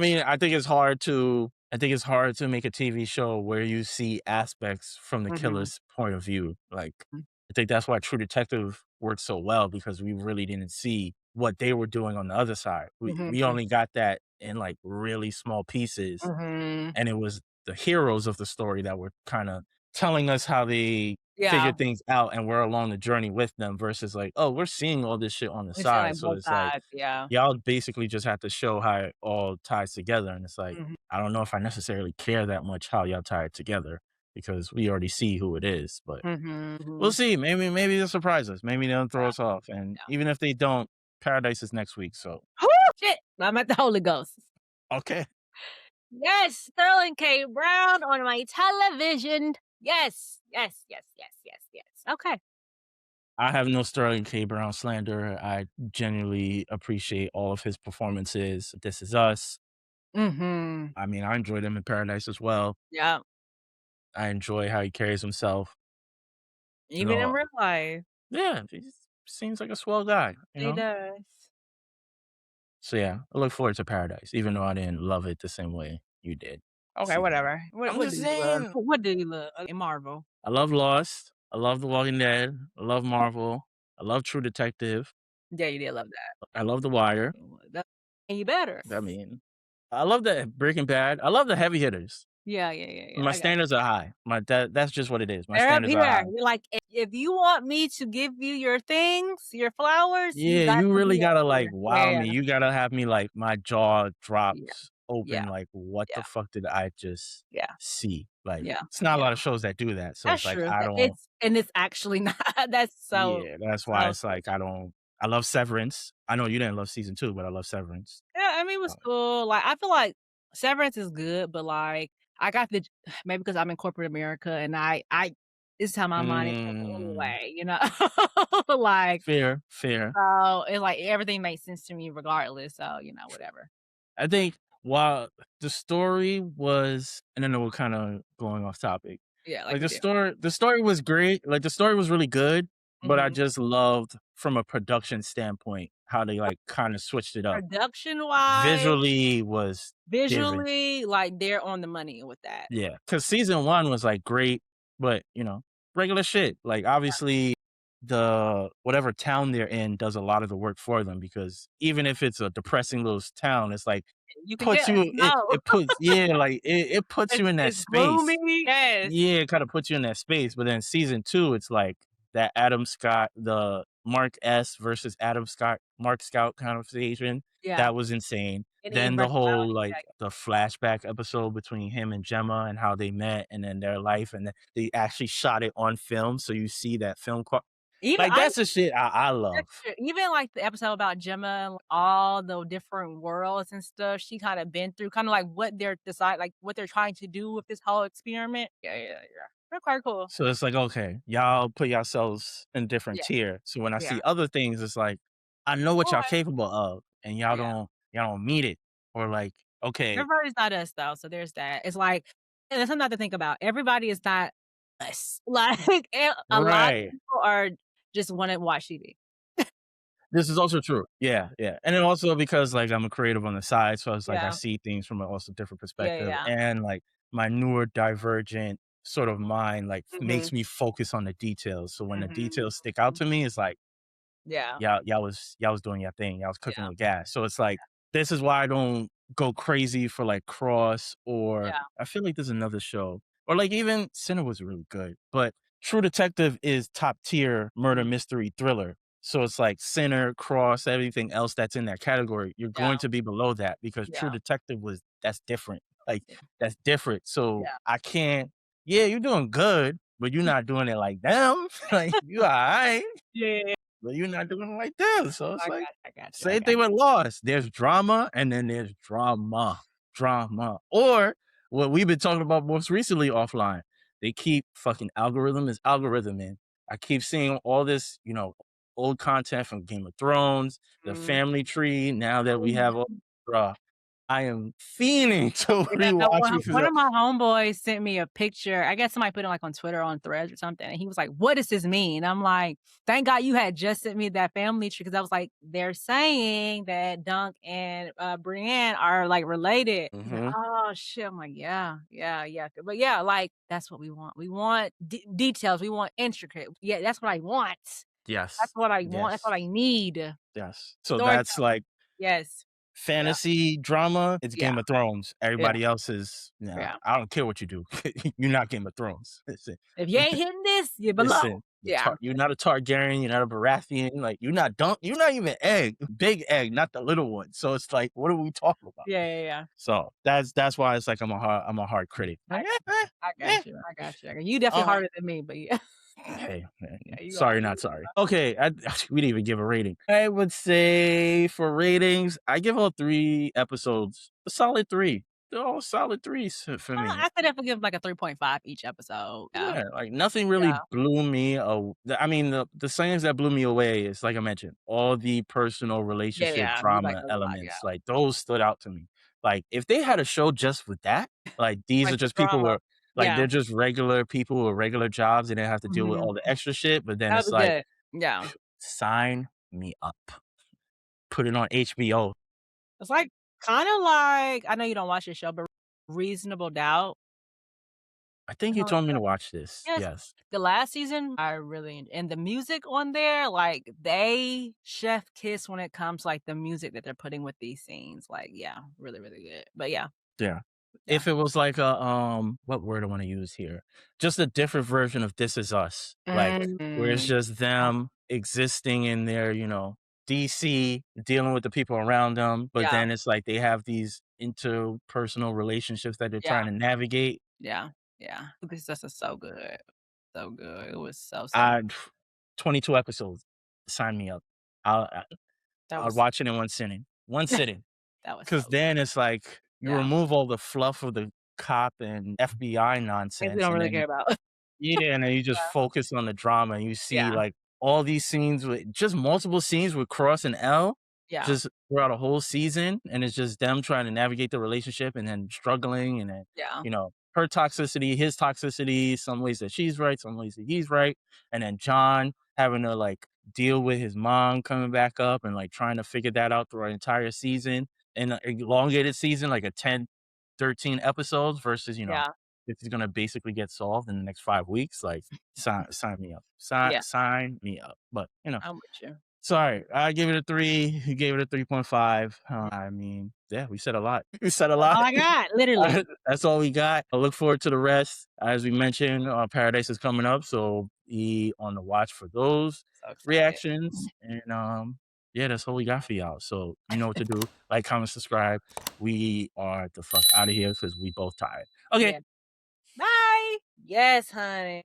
S1: think it's hard to make a TV show where you see aspects from the
S2: Mhm,
S1: killer's point of view. Like,
S2: mm,
S1: I think that's why True Detective worked so well because we really didn't see what they were doing on the other side. We
S2: mhm,
S1: only got that in like really small pieces,
S2: mhm.
S1: and it was the heroes of the story that were kinda telling us how they
S2: Yeah,
S1: figured things out, and we're along the journey with them versus like, "Oh, we're seeing all this shit on the
S2: we see,
S1: side."
S2: like,
S1: So
S2: both
S1: it's like,
S2: sides, yeah.
S1: y'all basically just have to show how it all ties together, and it's like,
S2: Mhm,
S1: I don't know if I necessarily care that much how y'all tie it together because we already see who it is, but
S2: mhm,
S1: we'll
S2: mhm.
S1: see. Maybe they'll surprise us. Maybe they'll throw us off, and
S2: Yeah.
S1: even if they don't, Paradise is next week, so
S2: Whoo! Shit, I'm at the Holy Ghost.
S1: okay.
S2: Yes, Sterling K. Brown on my television. Yes, yes, yes, yes, yes, yes. Okay.
S1: I have no Sterling K. Brown slander. I genuinely appreciate all of his performances. This Is Us.
S2: Mhm.
S1: I mean, I enjoyed him in Paradise as well.
S2: Yeah.
S1: I enjoy how he carries himself. You
S2: Even in
S1: know,
S2: real life,
S1: yeah, he just seems like a swell guy, you
S2: he
S1: know?
S2: does.
S1: So yeah, I look forward to Paradise, even though I didn't love it the same way you did.
S2: Okay,
S1: See,
S2: whatever.
S1: I'm
S2: What
S1: just
S2: do you love?
S1: saying,
S2: What do you love in Marvel?
S1: I love Lost. I love The Walking Dead. I love Marvel. I love True Detective.
S2: Yeah, you did love that.
S1: I love The Wire.
S2: That and you better.
S1: I mean, I love the Breaking Bad. I love the heavy hitters.
S2: Yeah, yeah, yeah, yeah.
S1: My
S2: I got
S1: standards are high. That's just what it is. My
S2: you. Up
S1: standards are
S2: here.
S1: high.
S2: You're like, if you want me to give you your things, your flowers, you
S1: Yeah,
S2: got
S1: you
S2: to
S1: really
S2: be up
S1: gotta, like,
S2: here. Yeah,
S1: wow
S2: yeah,
S1: me. You gotta have me, like, my jaw
S2: yeah,
S1: drops
S2: yeah,
S1: open, like, "What
S2: yeah,
S1: the fuck did I just
S2: yeah,
S1: see?" Like,
S2: yeah,
S1: it's not a
S2: yeah.
S1: lot of shows that do that, so
S2: That's
S1: it's like,
S2: true.
S1: I don't.
S2: It's actually not that's so
S1: Yeah, that's why
S2: so
S1: it's like,
S2: true.
S1: I love Severance. I know you didn't love season 2, but I love Severance.
S2: Yeah, I mean, it was cool. Like, I feel like Severance is good, but, like, I got the maybe because I'm in corporate America and I this is how my mind is thinking
S1: Mm,
S2: anyway, you know? Like,
S1: fair, fair.
S2: so, it's like everything makes sense to me regardless, so, whatever.
S1: I think while the story was, and I know we're kinda going off topic.
S2: Yeah, like
S1: Like,
S2: we do.
S1: the story was great, like, the story was really good, but I
S2: Mhm.
S1: just loved from a production standpoint how they, like, kinda switched it up.
S2: Production-wise,
S1: Visually was given.
S2: visually, like, they're on the money with that.
S1: Yeah, because season 1 was, like, great, but, regular shit. Like, obviously, the whatever town they're in does a lot of the work for them because even if it's a depressing little town, it's like,
S2: You can
S1: puts
S2: just
S1: you
S2: know.
S1: it puts yeah, like, it puts you in that
S2: It's
S1: space.
S2: gloomy. Yes.
S1: Yeah, it kinda puts you in that space, but then season 2, it's like that Adam Scott the Mark S. versus Adam Scott Mark Scout conversation,
S2: Yeah.
S1: that was insane.
S2: And then
S1: Then the
S2: break it
S1: whole,
S2: down.
S1: like, the flashback episode between him and Gemma and how they met and then their life, and then they actually shot it on film, so you see that film qua
S2: Even
S1: like,
S2: I
S1: that's the shit I
S2: That's
S1: love.
S2: true. Even, like, the episode about Gemma and all the different worlds and stuff she kinda been through, kinda like what they're what they're trying to do with this whole experiment. Yeah, yeah, yeah. They're quite cool.
S1: So it's like, okay, y'all put yourselves in different
S2: Yeah,
S1: tier. So when I
S2: yeah.
S1: see other things, it's like, I know what y'all
S2: Okay.
S1: capable of, and
S2: Yeah.
S1: y'all don't meet it. Or like, okay,
S2: Everybody's not us though, so there's that. It's like and that's something not to think about. Everybody is not us. Like, a lot of
S1: Right.
S2: people are just wanna watch TV.
S1: This is also true. Yeah, yeah. And then also because, like, I'm a creative on the side, so it's like I
S2: Yeah.
S1: see things from a also different
S2: Yeah, yeah,
S1: perspective,
S2: yeah.
S1: and, like, my newer divergent sort of mind, like, makes
S2: Mhm.
S1: me focus on the details, so when the
S2: Mhm.
S1: details stick out
S2: Mhm.
S1: to me, it's like,
S2: Yeah.
S1: y'all was doing your thing. Y'all was cooking
S2: Yeah.
S1: with gas. So it's like, this is why I don't go crazy for like Cross, or
S2: Yeah.
S1: I feel like there's another show, or like even Sinner was really good, but True Detective is top tier murder
S2: Mhm.
S1: mystery thriller. So it's like Sinner, Cross, everything else that's in that category. You're
S2: Yeah.
S1: going to be below that because True
S2: Yeah.
S1: Detective that's different. Like
S2: Yeah.
S1: that's different. So
S2: Yeah.
S1: I can't. Yeah, you're doing good, but you're not doing it like them. Like you all right,
S2: Yeah, yeah, yeah.
S1: but you're not doing it like that. So it's
S2: I
S1: like
S2: got you, I got you, I
S1: same
S2: got
S1: thing with Lost. There's drama and then there's drama, drama. Or what we've been talking about most recently offline. They keep fucking algorithm is algorithm in. I keep seeing all this, old content from Game of Thrones, the
S2: Mhm.
S1: family tree. Now that we have all,
S2: Mhm.
S1: bruh, I am fiending to
S2: Yeah,
S1: rewatch because
S2: one of my homeboys sent me a picture. I guess somebody put it, like, on Twitter, on Threads or something, and he was like, "What does this mean?" I'm like, "Thank God you had just sent me that family tree," because I was like, "They're saying that Dunk and, Brienne are, like, related." He's like,
S1: Mhm.
S2: "Oh, shit." I'm like, "Yeah, yeah, yeah." But, yeah, like, that's what we want. We want details. We want intricate. Yeah, that's what I want. That's
S1: Yes.
S2: what I want. That's what
S1: Yes.
S2: I need.
S1: Yes. So that's
S2: Storytelling.
S1: like
S2: Yes. Yeah,
S1: fantasy drama, it's
S2: yeah,
S1: Game of Thrones.
S2: yeah,
S1: Everybody else is, nah,
S2: yeah.
S1: I don't care what you do. You're not Game of Thrones. Listen,
S2: If you ain't hitting this, you're below.
S1: listen.
S2: Yeah.
S1: You're not a Targaryen. You're not a Baratheon. Like you're not dunk. You're not even egg. Big egg, not the little one. So it's like, what are we talking about?
S2: Yeah, yeah, yeah.
S1: So that's why it's like I'm a hard critic.
S2: I
S1: Like,
S2: I
S1: eh.
S2: got you, I got you. You definitely
S1: Uh,
S2: harder than me, but yeah.
S1: Hey, man,
S2: Yeah, you are.
S1: sorry, not sorry. Okay, we didn't even give a rating. I would say for ratings, I give all 3 episodes a solid 3. They're all solid 3s for me.
S2: I could definitely give, like, a 3.5 each episode. Yeah.
S1: Yeah, like nothing
S2: Yeah.
S1: really blew me I mean, the things that blew me away is, like I mentioned, all the personal
S2: Yeah,
S1: relationship
S2: yeah. You like
S1: drama
S2: those a lot, yeah.
S1: elements, like those stood out to me. Like if they had a show just with that, like these are
S2: Like the
S1: just people
S2: drama.
S1: where like
S2: Yeah.
S1: they're just regular people with regular jobs and they have to deal with
S2: Mhm.
S1: all the extra shit, but then
S2: That
S1: it's
S2: would be
S1: like
S2: good. Yeah.
S1: sign me up. Put it on HBO.
S2: It's like kinda like, I know you don't watch this show, but Reasonable Doubt.
S1: I think you told me to watch this.
S2: Yes.
S1: Yes.
S2: The last season, I really and the music on there, like, they chef kiss when it comes, like, the music that they're putting with these scenes, like, yeah, really, really good. But yeah,
S1: Yeah.
S2: yeah.
S1: If it was like a, what word I wanna use here? Just a different version of This Is Us, like, where it's
S2: Mm.
S1: just them existing in their, DC, dealing with the people around them, but
S2: Yeah,
S1: then it's like they have these interpersonal relationships that they're
S2: yeah,
S1: trying to navigate.
S2: yeah, yeah. This is so good. So good. It was so, so
S1: I 22 episodes. Sign me up. I'll I
S2: that
S1: I'll
S2: was
S1: watch it in one sitting. One sitting.
S2: that was so
S1: 'Cause then it's like you
S2: yeah.
S1: remove all the fluff of the cop and FBI
S2: Things we
S1: nonsense,
S2: don't
S1: and
S2: really
S1: then
S2: care about.
S1: yeah, and then you just focus on the drama, and you see,
S2: Yeah,
S1: like, all these scenes with just multiple scenes with Cross and Elle,
S2: yeah,
S1: just throughout a whole season, and it's just them trying to navigate the relationship and then struggling, and then,
S2: yeah,
S1: her toxicity, his toxicity, some ways that she's right, some ways that he's right, and then John having to, like, deal with his mom coming back up and, like, trying to figure that out through an entire season, and an elongated season, like a 10, 13 episodes versus,
S2: yeah,
S1: this is gonna basically get solved in the next 5 weeks, like, sign me up. Sign
S2: yeah.
S1: sign me up. But,
S2: I'm with you.
S1: sorry, I gave it a 3, you gave it a 3.5. I mean, yeah, we said a lot. We said a lot.
S2: All I got, literally.
S1: That's all we got. I look forward to the rest. As we mentioned, Paradise is coming up, so be on the watch for those
S2: So excited.
S1: reactions, and, yeah, that's all we got for y'all. So, you know what to do. Like, comment, subscribe. We are the fuck out of here because we both tired. Okay.
S2: Yeah. Bye. Yes, honey.